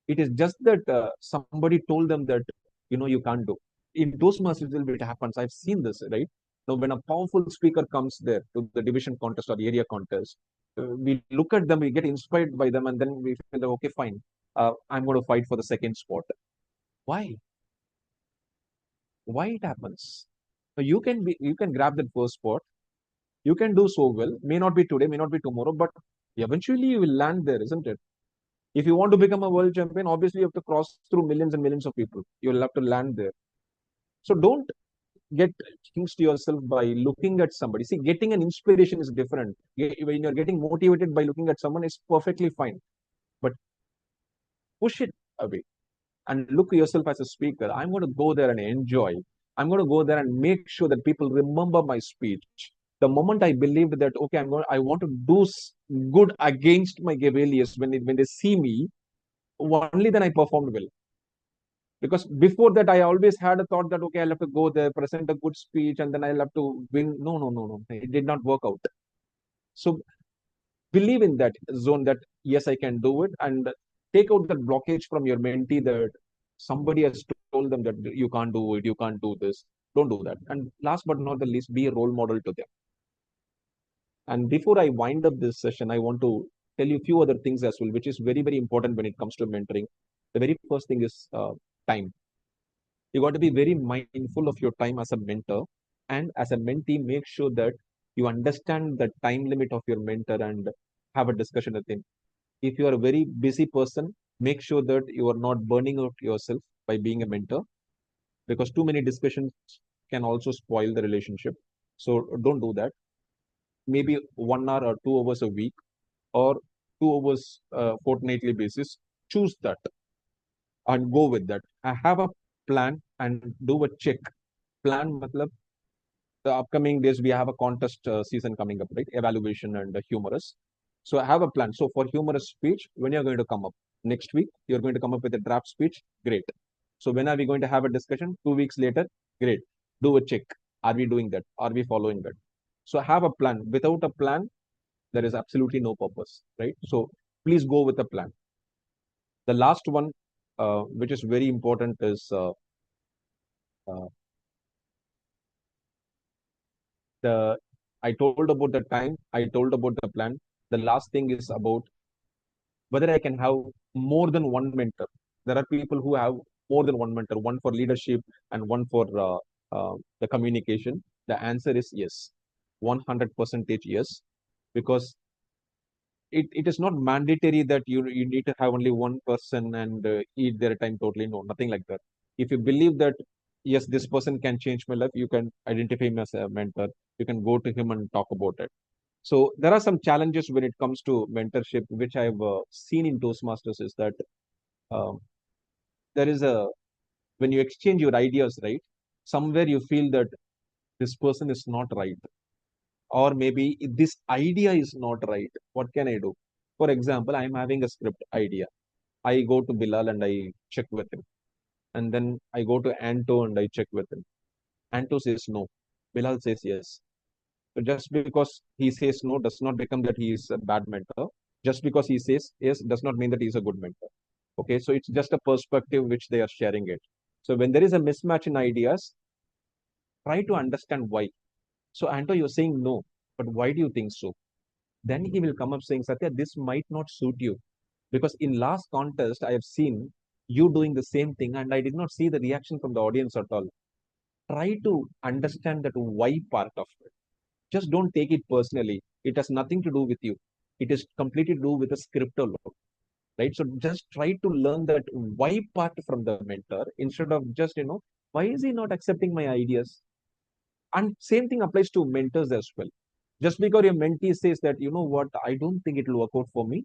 It is just that somebody told them that, you can't do. In Toastmasters, it happens. I've seen this, right? Now, when a powerful speaker comes there to the division contest or the area contest, we look at them, we get inspired by them, and then we feel that, okay, fine, I'm going to fight for the second spot. Why? Why it happens? So you can grab that first spot. You can do so well. May not be today, may not be tomorrow, but eventually you will land there, isn't it? If you want to become a world champion, obviously you have to cross through millions and millions of people. You will have to land there. So don't get things to yourself by looking at somebody. See, getting an inspiration is different. When you're getting motivated by looking at someone, it's perfectly fine. But push it away and look at yourself as a speaker. I'm going to go there and enjoy. I'm going to go there and make sure that people remember my speech. The moment I believed that, okay, I want to do good against my Gavelius when they see me, only then I performed well. Because before that, I always had a thought that, okay, I'll have to go there, present a good speech, and then I'll have to win. No, no, no, no. It did not work out. So believe in that zone that, yes, I can do it, and take out that blockage from your mentee that somebody has told them that you can't do it, you can't do this. Don't do that. And last but not the least, be a role model to them. And before I wind up this session, I want to tell you a few other things as well, which is very, very important when it comes to mentoring. The very first thing is time. You got to be very mindful of your time as a mentor, and as a mentee, make sure that you understand the time limit of your mentor and have a discussion with him. If you are a very busy person, make sure that you are not burning out yourself by being a mentor, because too many discussions can also spoil the relationship. So don't do that. Maybe 1 hour or 2 hours a week, or 2 hours fortnightly basis. Choose that and go with that. I have a plan and do a check. Plan, matlab, the upcoming days we have a contest season coming up, right? Evaluation and humorous. So I have a plan. So for humorous speech, when you're going to come up next week, you're going to come up with a draft speech. Great. So when are we going to have a discussion? 2 weeks later. Great. Do a check. Are we doing that? Are we following that? So have a plan. Without a plan, there is absolutely no purpose, right? So please go with a plan. The last one, which is very important, is uh, the I told about the time, I told about the plan. The last thing is about whether I can have more than one mentor. There are people who have more than one mentor, one for leadership and one for the communication. The answer is yes, 100% yes, because it is not mandatory that you need to have only one person and eat their time totally. No, nothing like that. If you believe that, yes, this person can change my life, you can identify him as a mentor. You can go to him and talk about it. So there are some challenges when it comes to mentorship, which I've seen in Toastmasters, is that um, there is a when you exchange your ideas, right? Somewhere you feel that this person is not right, or maybe this idea is not right. What can I do? For example, I'm having a script idea. I go to Bilal and I check with him, and then I go to Anto and I check with him. Anto says no. Bilal says yes. So just because he says no does not become that he is a bad mentor. Just because he says yes does not mean that he is a good mentor. Okay, so it's just a perspective which they are sharing it. So when there is a mismatch in ideas, try to understand why. So Anto, you're saying no, but why do you think so? Then he will come up saying, Satya, this might not suit you. Because in last contest, I have seen you doing the same thing and I did not see the reaction from the audience at all. Try to understand that why part of it. Just don't take it personally. It has nothing to do with you. It is completely to do with the script alone. right? So just try to learn that why part from the mentor instead of just, why is he not accepting my ideas? And same thing applies to mentors as well. Just because your mentee says that, you know what, I don't think it will work out for me,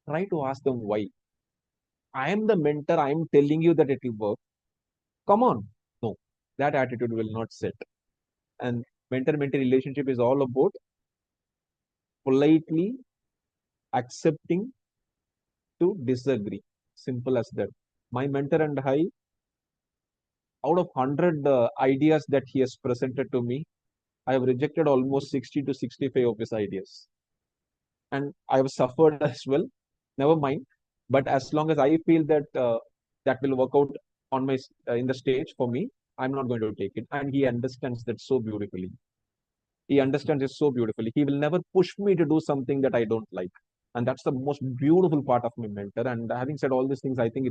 try to ask them why. I am the mentor, I am telling you that it will work. Come on. No, that attitude will not sit. And mentor-mentee relationship is all about politely accepting to disagree. Simple as that. My mentor and I, out of 100 ideas that he has presented to me, I have rejected almost 60 to 65 of his ideas. And I have suffered as well. Never mind. But as long as I feel that that will work out on my in the stage for me, I'm not going to take it. And he understands that so beautifully. He understands it so beautifully. He will never push me to do something that I don't like. And that's the most beautiful part of my mentor. And having said all these things, I think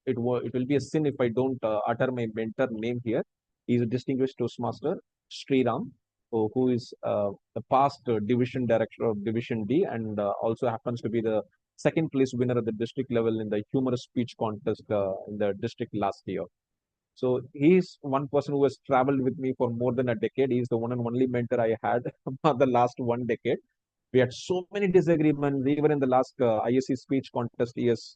it will be a sin if I don't utter my mentor name here. He's a distinguished Toastmaster, Sri Ram, who is the past division director of Division D, and also happens to be the second place winner at the district level in the humorous speech contest in the district last year. So he's one person who has traveled with me for more than a decade. He's the one and only mentor I had for the last 1 decade. We had so many disagreements. Even in the last ISC speech contest, he has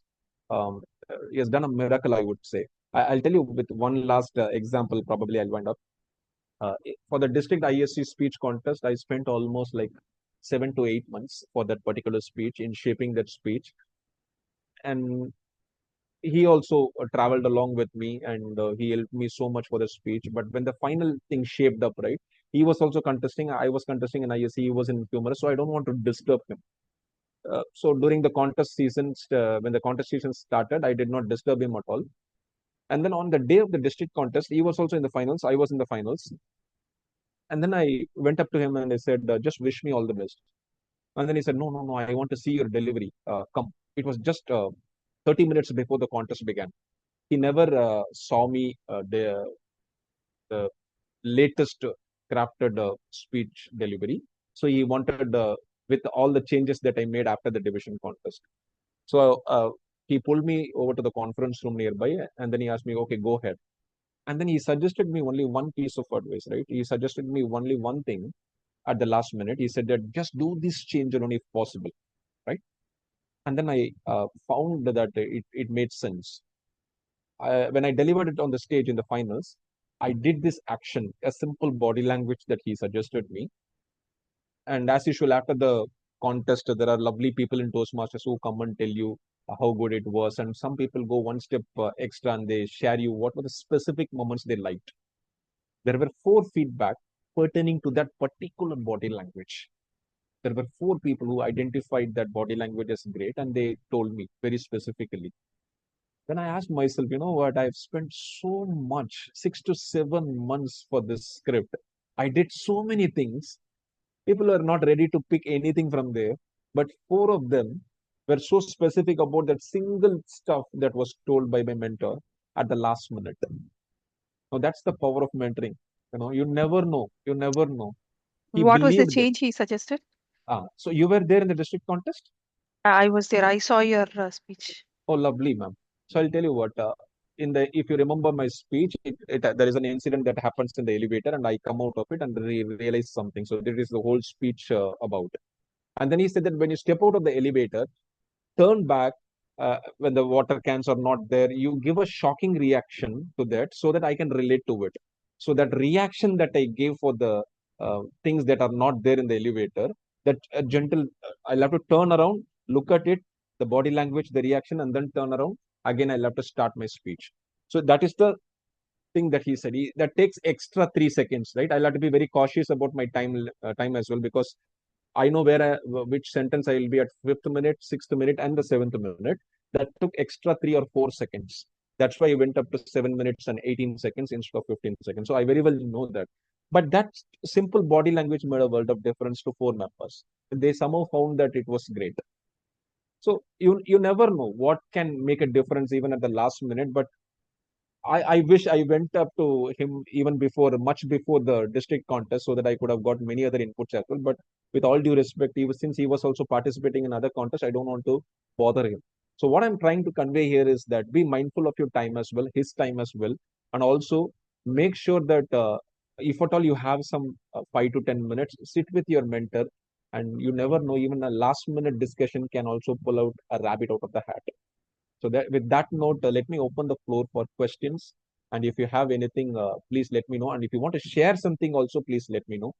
done a miracle, I would say. I'll tell you with one last example. Probably I'll wind up. For the district ISC speech contest, I spent almost like 7 to 8 months for that particular speech in shaping that speech. And he also traveled along with me, and he helped me so much for the speech. But when the final thing shaped up, right, he was also contesting, I was contesting, and ISC, he was in humor, so I don't want to disturb him. So during the contest seasons, when the contest season started, I did not disturb him at all. And then on the day of the district contest, he was also in the finals, I was in the finals. And then I went up to him and I said, just wish me all the best. And then he said, no, no, no, I want to see your delivery. Come. It was just 30 minutes before the contest began. He never saw me the latest crafted speech delivery. So he wanted, with all the changes that I made after the division contest. So he pulled me over to the conference room nearby, and then he asked me, okay, go ahead. And then he suggested me only one piece of advice, right? He suggested me only one thing at the last minute. He said that just do this change alone if possible, right? And then I found that it made sense. When I delivered it on the stage in the finals, I did this action, a simple body language that he suggested me. And as usual, after the contest, there are lovely people in Toastmasters who come and tell you how good it was. And some people go one step extra and they share you what were the specific moments they liked. There were 4 feedback pertaining to that particular body language. There were 4 people who identified that body language as great, and they told me very specifically. Then I asked myself, you know what? I've spent so much, 6 to 7 months for this script. I did so many things. People are not ready to pick anything from there. But 4 of them were so specific about that single stuff that was told by my mentor at the last minute. Now that's the power of mentoring. You never know. You never know. He What was the believed that. change he suggested? So you were there in the district contest? I was there. I saw your speech. Oh, lovely, ma'am. So I'll tell you what. If you remember my speech, there is an incident that happens in the elevator, and I come out of it and realize something. So this is the whole speech about. And then he said that when you step out of the elevator, turn back when the water cans are not there. You give a shocking reaction to that, so that I can relate to it. So that reaction that I gave for the things that are not there in the elevator, that gentle, I'll have to turn around, look at it, the body language, the reaction, and then turn around. Again, I'll have to start my speech. So that is the thing that he said. That takes extra 3 seconds, right? I'll have to be very cautious about my time as well, because I know which sentence I will be at 5th minute, 6th minute, and the 7th minute. That took extra 3 or 4 seconds. That's why I went up to 7 minutes and 18 seconds instead of 15 seconds. So I very well know that. But that simple body language made a world of difference to 4 members. They somehow found that it was great. So you never know what can make a difference even at the last minute. But I wish I went up to him even before, much before the district contest, so that I could have got many other inputs as well. But with all due respect, since he was also participating in other contests, I don't want to bother him. So what I'm trying to convey here is that be mindful of your time as well, his time as well, and also make sure that if at all you have some 5 to 10 minutes, sit with your mentor, and you never know, even a last minute discussion can also pull out a rabbit out of the hat. So that with that note, let me open the floor for questions. And if you have anything, please let me know. And if you want to share something also, please let me know.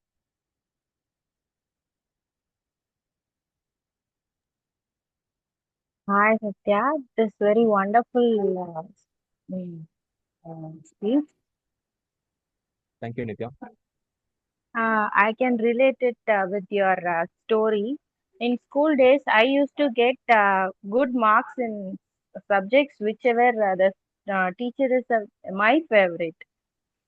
Hi, Satya. This very wonderful speech. Thank you, Nitya. I can relate it with your story. In school days, I used to get good marks in subjects whichever the teacher is my favorite,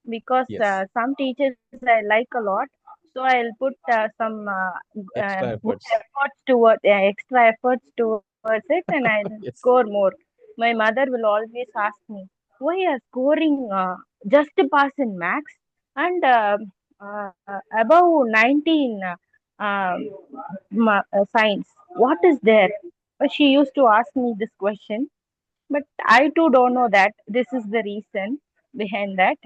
because Yes, some teachers I like a lot. So I'll put some extra good efforts. efforts toward extra efforts towards it, and I'll score Yes, more. My mother will always ask me, "Why are scoring just to pass in maths and above 19 science? What is there?" She used to ask me this question, but I too don't know that this is the reason behind that.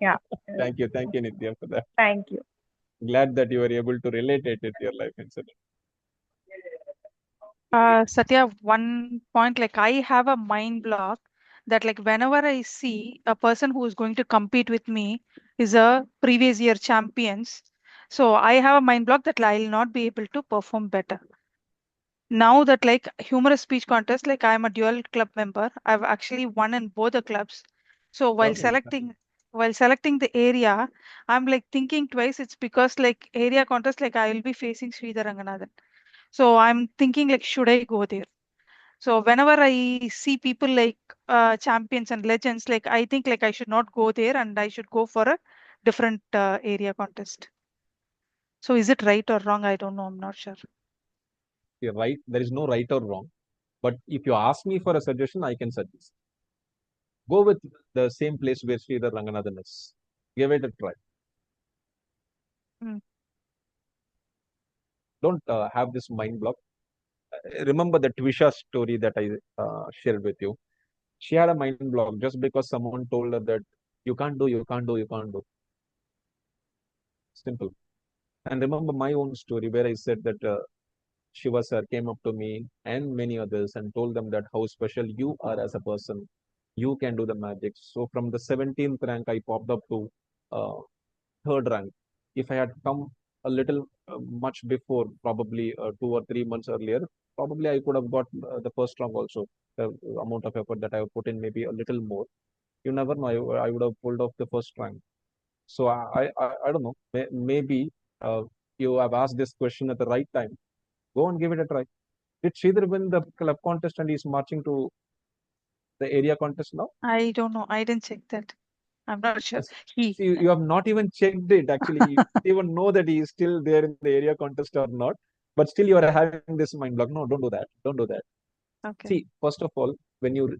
Yeah. Uh, thank you, Nitya, for that. Thank you. Glad that you were able to relate it with your life incident. Satya, one point, like I have a mind block that like whenever I see a person who is going to compete with me is a previous year champions, so I have a mind block that I'll not be able to perform better. Now that like humorous speech contest, like I'm a dual club member, I've actually won in both the clubs. So Oh, while selecting the area, I'm like thinking twice. It's because like area contest, like I will be facing Sridhar Ranganathan. So I'm thinking like, should I go there? So whenever I see people like champions and legends, like I think like I should not go there and I should go for a different area contest. So is it right or wrong? I don't know. I'm not sure. you're right. There is no right or wrong. But if you ask me for a suggestion, I can suggest. Go with the same place where Sridhar Ranganathan is. Give it a try. Mm. Don't have this mind block. Remember the Twisha story that I shared with you. She had a mind block just because someone told her that you can't do, you can't do, you can't do. Simple. And remember my own story where I said that Shiva sir came up to me and many others and told them that how special you are as a person. You can do the magic. So from the 17th rank, I popped up to uh, third rank. If I had come a little much before, probably 2 or 3 months earlier, probably I could have got the first rank also. The amount of effort that I have put in, maybe a little more. You never know. I would have pulled off the first rank. So I don't know. Maybe uh, you have asked this question at the right time. Go and give it a try. Did Sridhar win the club contest and he's marching to the area contest now? I don't know. I didn't check that. I'm not sure. Yes. He. See, you have not even checked it. Actually, you don't even know that he is still there in the area contest or not. But still, you are having this mind block. No, don't do that. Don't do that. Okay. See, first of all, when you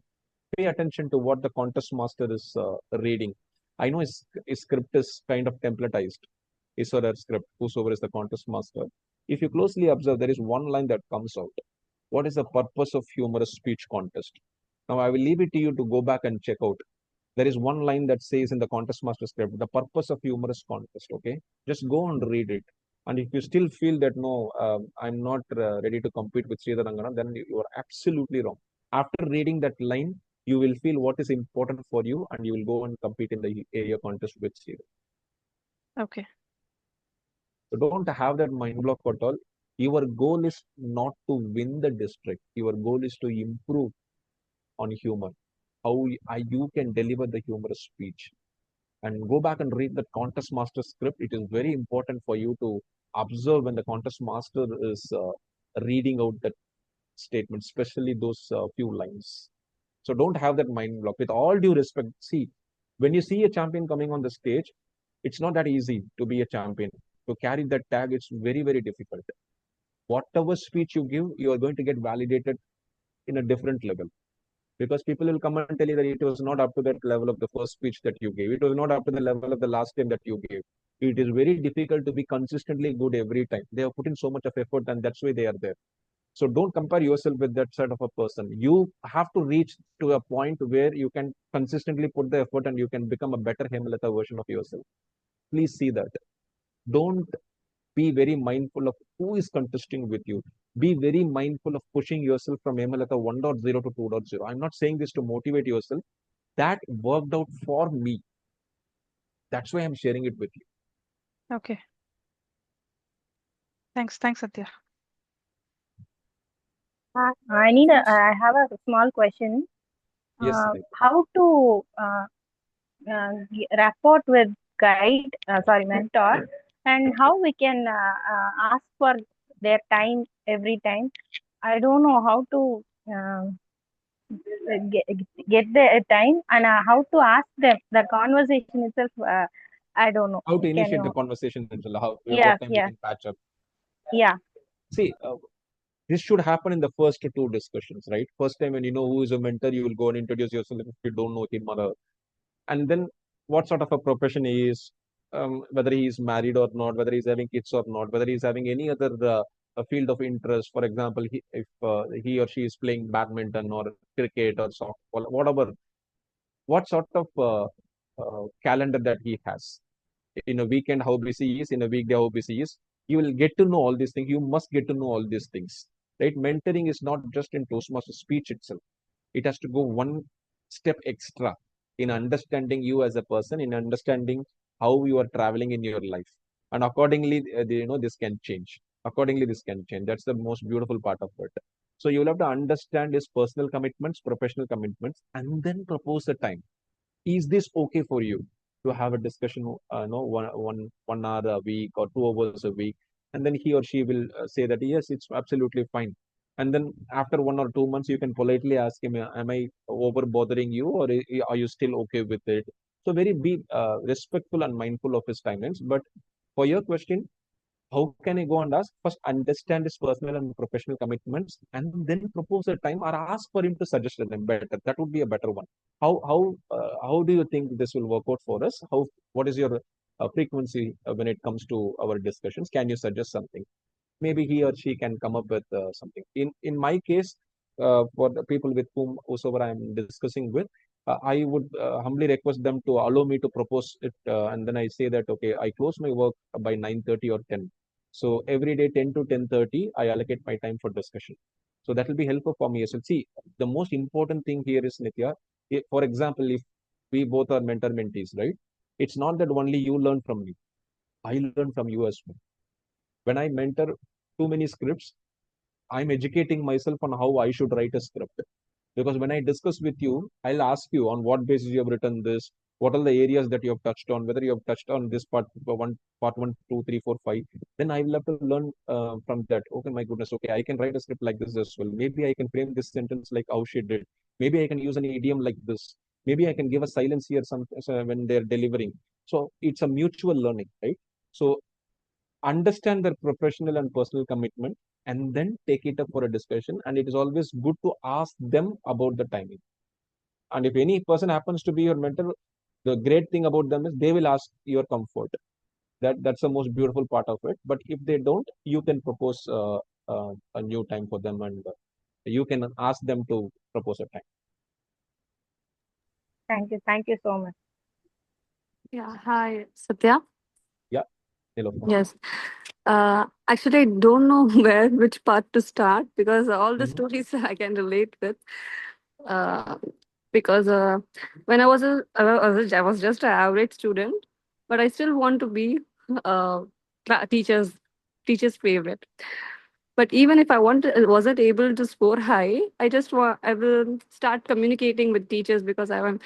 pay attention to what the contest master is reading, I know his script is kind of templatized. His or her script, whosoever is the contest master. If you closely observe, there is one line that comes out. What is the purpose of humorous speech contest? Now, I will leave it to you to go back and check out. There is one line that says in the contest master script, the purpose of humorous contest. Okay, just go and read it. And if you still feel that no, I'm not ready to compete with Sridhar Rangana, then you are absolutely wrong. After reading that line, you will feel what is important for you, and you will go and compete in the area contest with Sridhar. Okay. So don't have that mind block at all. Your goal is not to win the district. Your goal is to improve on humor. How you can deliver the humorous speech. And go back and read the contest master script. It is very important for you to observe when the contest master is reading out that statement, especially those few lines. So don't have that mind block. With all due respect, see, when you see a champion coming on the stage, it's not that easy to be a champion. To carry that tag, it's very, very difficult. Whatever speech you give, you are going to get validated in a different level. Because people will come and tell you that it was not up to that level of the first speech that you gave. It was not up to the level of the last time that you gave. It is very difficult to be consistently good every time. They have put in so much of effort, and that's why they are there. So don't compare yourself with that sort of a person. You have to reach to a point where you can consistently put the effort and you can become a better Hemlata version of yourself. Please see that. Don't be very mindful of who is contesting with you. Be very mindful of pushing yourself from Hemlata 1.0 to 2.0. I'm not saying this to motivate yourself. That worked out for me. That's why I'm sharing it with you. Okay. Thanks, Sathya. I have a small question. Yes, How to rapport with mentor, and how we can ask for their time every time. I don't know how to get, get the time, and how to ask them. The conversation itself, I don't know. how to Can initiate the you? conversation, how Yeah, what time we yeah, can patch up. yeah. See, this should happen in the first two discussions, right? First time when you know who is a mentor, you will go and introduce yourself if you don't know him or her. And then what sort of a profession he is, whether he is married or not, whether he's having kids or not, whether he's having any other a field of interest. For example, if he or she is playing badminton or cricket or softball, whatever, what sort of calendar that he has. In a weekend, how busy he is, in a weekday, how busy he is. You will get to know all these things. You must get to know all these things. Right? Mentoring is not just in Toastmaster speech itself. It has to go one step extra in understanding you as a person, in understanding how you are traveling in your life. And accordingly, this can change. Accordingly, this can change. That's the most beautiful part of it. So you'll have to understand his personal commitments, professional commitments, and then propose a time. Is this okay for you to have a discussion, one hour a week or 2 hours a week? And then he or she will say that, yes, it's absolutely fine. And then after 1 or 2 months, you can politely ask him, am I over bothering you, or are you still okay with it? So very be respectful and mindful of his timelines. But for your question, how can I go and ask? First, understand his personal and professional commitments, and then propose a time or ask for him to suggest a time better. That would be a better one. How do you think this will work out for us? What is your frequency when it comes to our discussions? Can you suggest something? Maybe he or she can come up with something. In my case, for the people with whosoever I am discussing with, I would humbly request them to allow me to propose it, and then I say that okay, I close my work by 9:30 or 10. So every day 10 to 10:30, I allocate my time for discussion. So that will be helpful for me as well. See, the most important thing here is Nitya. For example, if we both are mentor mentees, right? It's not that only you learn from me. I learn from you as well. When I mentor too many scripts, I'm educating myself on how I should write a script. Because when I discuss with you, I'll ask you on what basis you have written this, what are the areas that you have touched on, whether you have touched on this part one, two, three, four, five. Then I will have to learn from that. Okay, my goodness, okay, I can write a script like this as well. Maybe I can frame this sentence like how she did. Maybe I can use an idiom like this. Maybe I can give a silence here when they're delivering. So it's a mutual learning, right? So understand their professional and personal commitment and then take it up for a discussion. And it is always good to ask them about the timing. And if any person happens to be your mentor, the great thing about them is they will ask your comfort. That's the most beautiful part of it. But if they don't, you can propose a new time for them, and you can ask them to propose a time. Thank you so much. Yeah. Hi, Satya. Yeah, hello. Yes. Actually, I don't know which part to start because all the Mhm. stories I can relate with. Uh, because when I was just an average student, but I still want to be uh, teacher's favorite. But even if wasn't able to score high, I will start communicating with teachers because I'm,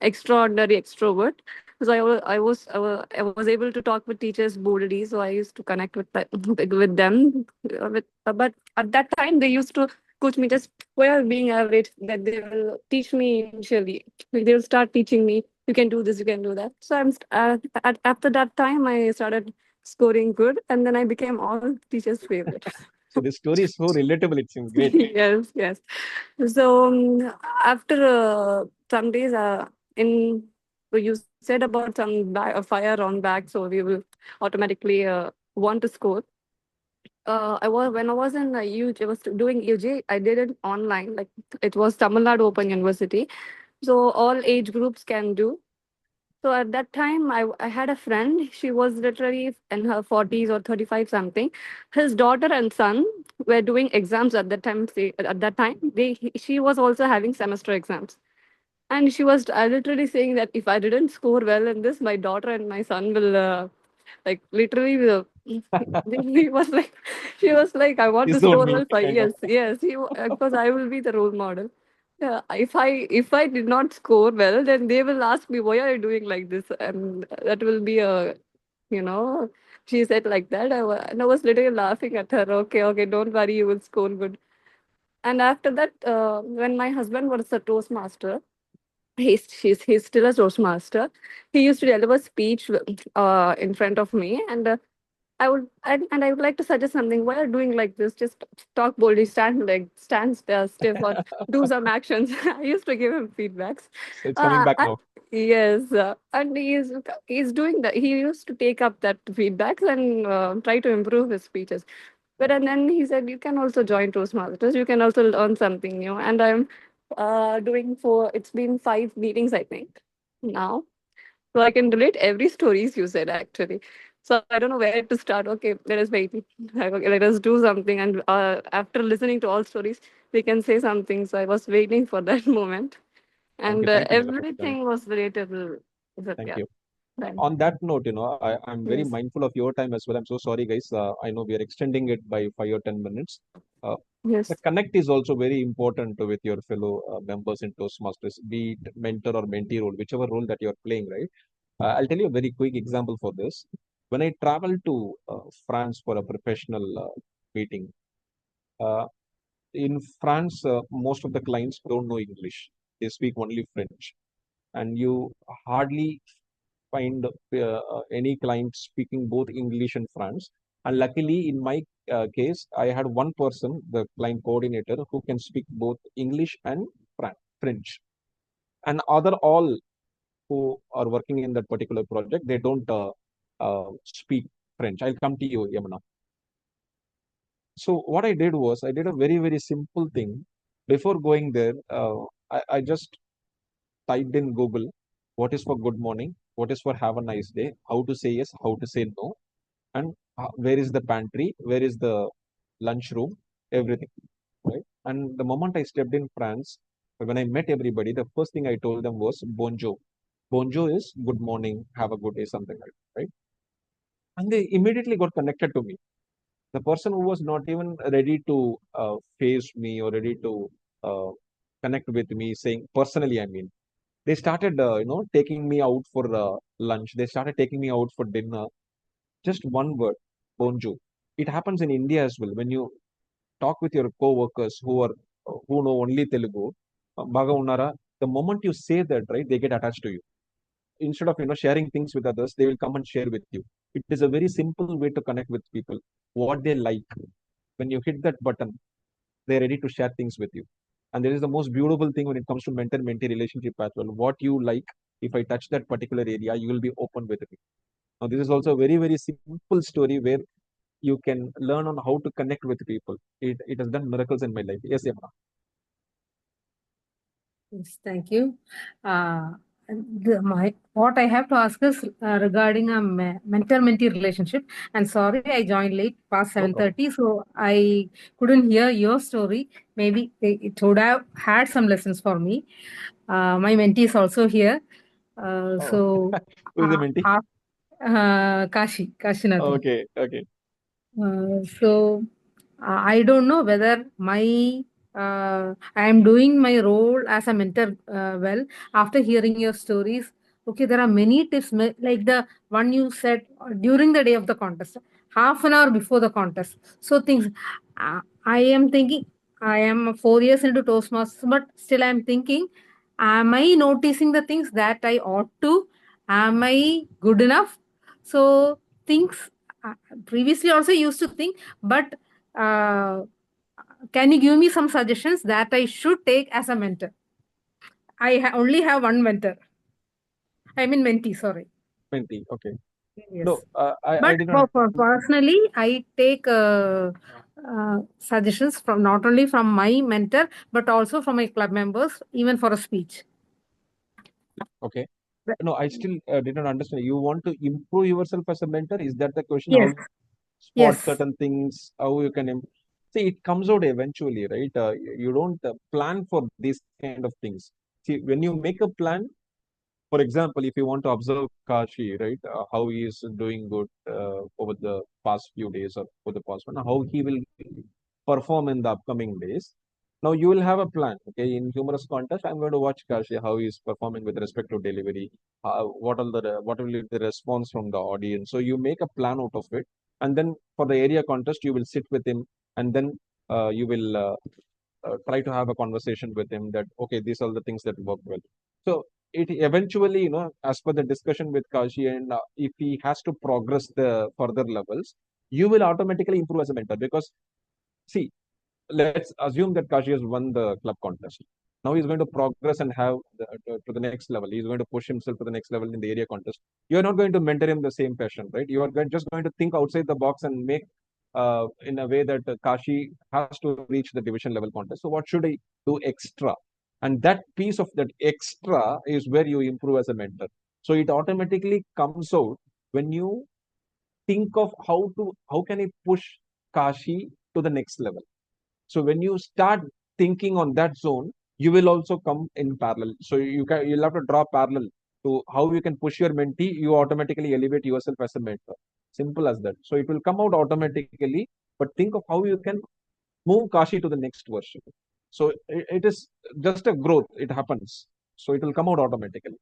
extraordinary extrovert. So I was able to talk with teachers boldly. So I used to connect with them. But at that time, they used to coach me just while being average. That they will teach me initially. Like they will start teaching me. You can do this. You can do that. So after that time, I started scoring good, and then I became all teachers' favorite. So this story is so relatable. It's great. Yes, yes. So after some days, in you said about some fire on back, so we will automatically want to score. I was when I was in UG, I was doing UG. I did it online, like it was Tamil Nadu Open University, so all age groups can do. So at that time, I had a friend. She was literally in her 40s or 35 something. His daughter and son were doing exams at that time. At that time, she was also having semester exams. And she was literally saying that if I didn't score well in this, my daughter and my son will, like, literally, he was like, she was like, I want to Disown score me, well for kind of. yes, yes, because I will be the role model. Yeah, if I did not score well, then they will ask me why are you doing like this, and that will be a, you know, she said like that. And I was literally laughing at her. Okay, okay, don't worry, you will score good. And after that, when my husband was a Toastmaster, he's still a Toastmaster. He used to deliver speech in front of me, and and I would like to suggest something. Why are you doing like this? Just talk boldly, stand stiff, or do some actions. I used to give him feedbacks. So it's coming back And now. yes, and he's doing that. He used to take up that feedbacks and try to improve his speeches. But and then he said, you can also join Toastmasters. You can also learn something new. And I'm doing for it's been 5 meetings, I think, now. So I can relate every stories you said actually. So I don't know where to start. Okay, let us wait. Okay, let us do something. And after listening to all stories, we can say something. So I was waiting for that moment, and Thank you, Meena, for sharing. everything was relatable. Thank Yeah. you. Thank On that note, I'm very Yes. mindful of your time as well. I'm so sorry, guys. I know we are extending it by 5 or 10 minutes. Uh, the Yes. connect is also very important with your fellow members in Toastmasters, be it mentor or mentee role, whichever role that you're playing, right? I'll tell you a very quick example for this. When I traveled to France for a professional meeting, uh, in France, most of the clients don't know English. They speak only French. And you hardly find any client speaking both English and French. And luckily, in my case, I had one person, the client coordinator, who can speak both English and French. And other all who are working in that particular project, they don't speak French. I'll come to you, Yamuna. So what I did was I did a very, very simple thing. Before going there, I just typed in Google, what is for good morning, what is for have a nice day, how to say yes, how to say no, and where is the pantry, where is the lunchroom, everything, right? And the moment I stepped in France, when I met everybody, the first thing I told them was bonjour. Bonjour is good morning, have a good day, something like that, right? And they immediately got connected to me. The person who was not even ready to face me or ready to uh, connect with me, saying personally, I mean, they started, taking me out for lunch. They started taking me out for dinner. Just one word, bonjour. It happens in India as well. When you talk with your co-workers who know only Telugu, baga unnara, the moment you say that, right, they get attached to you. Instead of sharing things with others, they will come and share with you. It is a very simple way to connect with people. What they like. When you hit that button, they're ready to share things with you. And there is the most beautiful thing when it comes to mentor-mentee relationship as well. What you like, if I touch that particular area, you will be open with it. Now, this is also a very, very simple story where you can learn on how to connect with people. It has done miracles in my life. Yes, Yamuna. Yes, thank you. What I have to ask is regarding a mentor-mentee relationship. And sorry, I joined late, past No problem. 7:30, so I couldn't hear your story. Maybe it would have had some lessons for me. My mentee is also here. Oh, who is the Uh, mentee? Kashinathan. Okay, okay. I don't know whether I am doing my role as a mentor well. After hearing your stories, okay, there are many tips like the one you said during the day of the contest, half an hour before the contest. So things I am thinking. I am 4 years into Toastmasters, but still I am thinking, am I noticing the things that I ought to? Am I good enough? So things previously also used to think, but can you give me some suggestions that I should take as a mentor? I only have one mentor. I mean mentee, sorry. Mentee. Okay. Yes. No, I But did not. personally, I take suggestions from not only from my mentor, but also from my club members, even for a speech. Okay. No, I still did not understand. You want to improve yourself as a mentor? Is that the question? Yes. How spot Yes. certain things? How you can see it comes out eventually, right? You don't plan for these kind of things. See, when you make a plan, for example, if you want to observe Kashi, right, how he is doing good over the past few days or for the past one, how he will perform in the upcoming days. Now you will have a plan. Okay, in humorous contest, I'm going to watch Kashi how he is performing with respect to delivery. What will be the response from the audience? So you make a plan out of it, and then for the area contest, you will sit with him, and then you will try to have a conversation with him that okay, these are the things that work well. So it eventually, as per the discussion with Kashi, and if he has to progress the further levels, you will automatically improve as a mentor because see, let's assume that Kashi has won the club contest. Now he's going to progress and have to the next level. He's going to push himself to the next level in the area contest. You're not going to mentor him the same passion, right? You are just going to think outside the box and make in a way that Kashi has to reach the division level contest. So what should I do extra? And that piece of that extra is where you improve as a mentor. So it automatically comes out when you think of how can I push Kashi to the next level. So when you start thinking on that zone, you will also come in parallel. So you'll have to draw parallel to how you can push your mentee. You automatically elevate yourself as a mentor. Simple as that. So it will come out automatically. But think of how you can move Kashi to the next version. So it is just a growth. It happens. So it will come out automatically.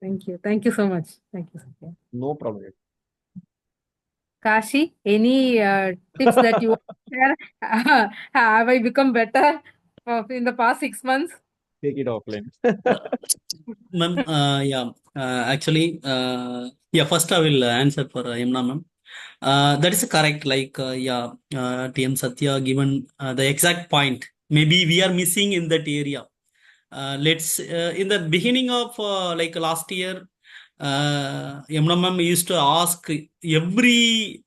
Thank you. Thank you so much. Thank you, Sathya. No problem. Kashi, any tips that you want to share? Have I become better in the past 6 months? Take it offline. Ma'am, yeah, actually, yeah, first I will answer for Yamuna ma'am. That is correct. Like, yeah, TM Satya given the exact point. Maybe we are missing in that area. Let's in the beginning of like last year, Yamuna ma'am used to ask every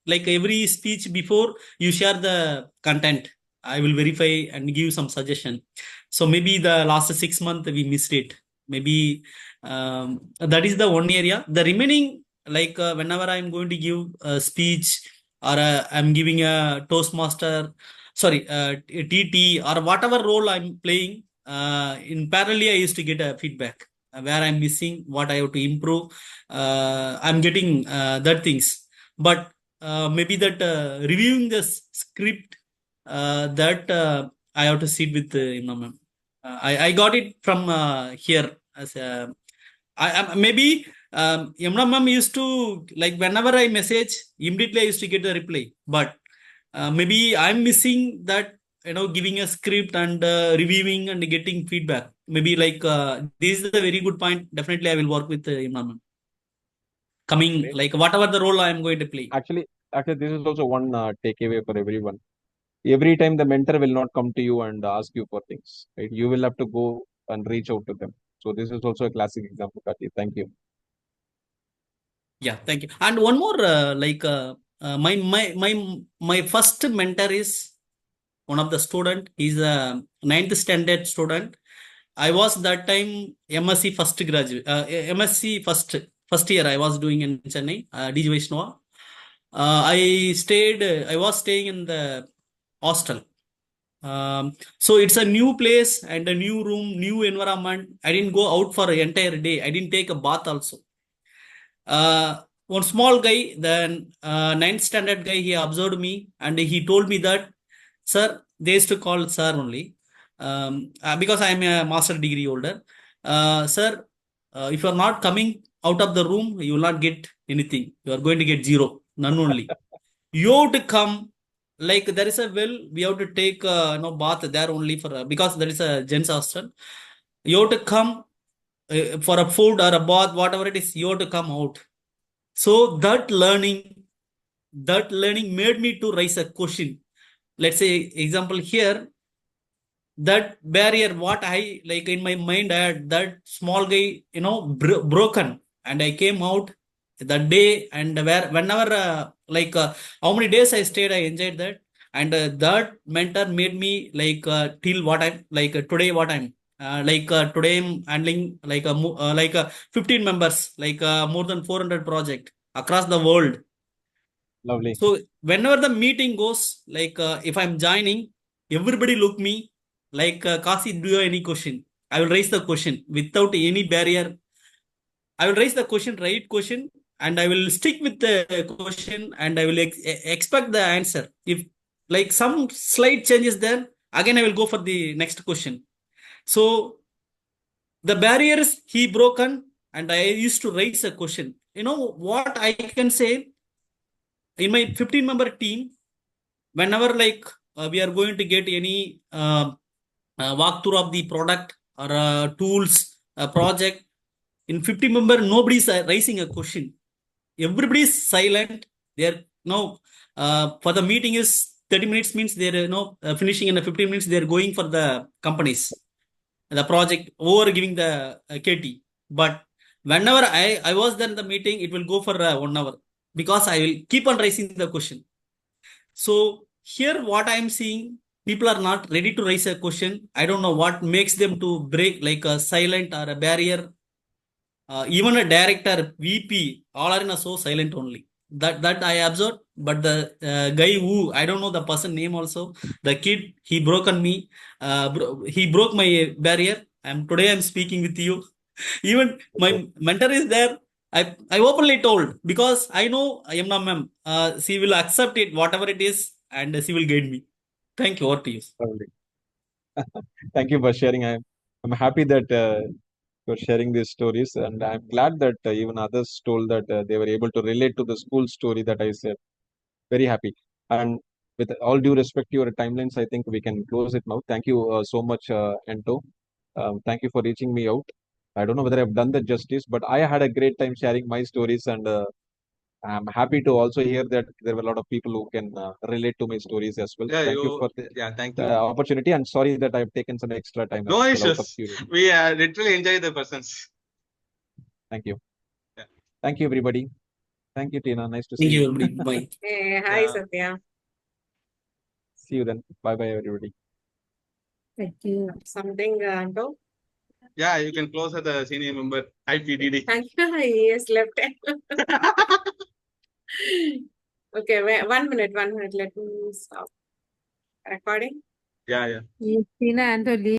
speech before you share the content. I will verify and give some suggestion. So maybe the last 6 months we missed it. Maybe that is the one area. The remaining, like whenever I'm going to give a speech or I'm giving a Toastmaster, sorry, TT or whatever role I'm playing, in parallel, I used to get a feedback where I'm missing, what I have to improve. I'm getting that things. But maybe that reviewing the script, that I have to sit with ma'am. I got it from here as a maybe Yamuna ma'am used to like whenever I message immediately I used to get the reply, but maybe I'm missing that giving a script and reviewing and getting feedback. Maybe like this is a very good point. Definitely I will work with Yamuna ma'am. Coming Great. like whatever the role I am going to play. Actually, this is also one takeaway for everyone. Every time the mentor will not come to you and ask you for things, right? You will have to go and reach out to them. So this is also a classic example, Kati. Thank you. Yeah, thank you. And one more, my first mentor is one of the student. He's a ninth standard student. I was that time MSc first graduate, MSc first year. I was doing in Chennai, DG Vaishnava. I was staying in the hostel. So it's a new place and a new room, new environment. I didn't go out for an entire day. I didn't take a bath also. One small guy, the ninth standard guy, he observed me and he told me that, sir, they used to call sir only, because I am a master degree holder. Sir, if you are not coming out of the room, you will not get anything. You are going to get zero, none only. You have to come. Like there is a well, we have to take bath there only for because there is a gents hostel. You have to come for a food or a bath, whatever it is. You have to come out. So that learning made me to raise a question. let's say example here, that barrier what I like in my mind, I had that small guy, broken, and I came out that day, and where whenever how many days I stayed, I enjoyed that. And that mentor made me till what I'm today, what I'm today I'm handling 15 members, more than 400 project across the world. Lovely. So whenever the meeting goes, if I'm joining, everybody look me Kasi, do you have any question? I will raise the question without any barrier. I will raise the question, right question, and I will stick with the question, and I will expect the answer. If some slight changes there, again I will go for the next question. So the barriers he broken, and I used to raise a question. You know what I can say, in my 15-member team, whenever we are going to get any walkthrough of the product or tools project, in 50 member nobody is raising a question, everybody is silent. They're no for the meeting is 30 minutes, means they're finishing in a 15 minutes, they're going for the companies, the project, over giving the KT. But whenever I was there in the meeting, it will go for 1 hour, because I will keep on raising the question. So here what I'm seeing, people are not ready to raise a question. I don't know what makes them to break like a silent or a barrier. Even a director, VP, all are in a so silent only. That I observed. But the guy who, I don't know the person name also, the kid, he broken me. He broke my barrier. Today I'm speaking with you. Even my mentor is there. I openly told, because I know Yamna ma'am, she will accept it whatever it is, and she will guide me. Thank you. Over to you. Lovely. Thank you for sharing. I'm happy that for sharing these stories, and I'm glad that even others told that they were able to relate to the school story that I said. Very happy. And with all due respect to your timelines, I think we can close it now. Thank you so much, Ento. Thank you for reaching me out. I don't know whether I've done the justice, but I had a great time sharing my stories, and I'm happy to also hear that there were a lot of people who can relate to my stories as well. Yeah, Thank you for thank the you. opportunity, and sorry that I've taken some extra time No as well out of issues. curiosity. We literally enjoy the presence. Thank you. Yeah. Thank you, everybody. Thank you, Tina. Nice to Thank see you, you. everybody. Bye. Hey, hi, Yeah. Sathya. See you then. Bye bye, everybody. Thank you. Something, Anto? Yeah, you can close at the senior member, IPDD. Thank you. He has left. Okay, wait, 1 minute, 1 minute. Let me stop recording. Yeah, yeah. Yes, Tina, Anto,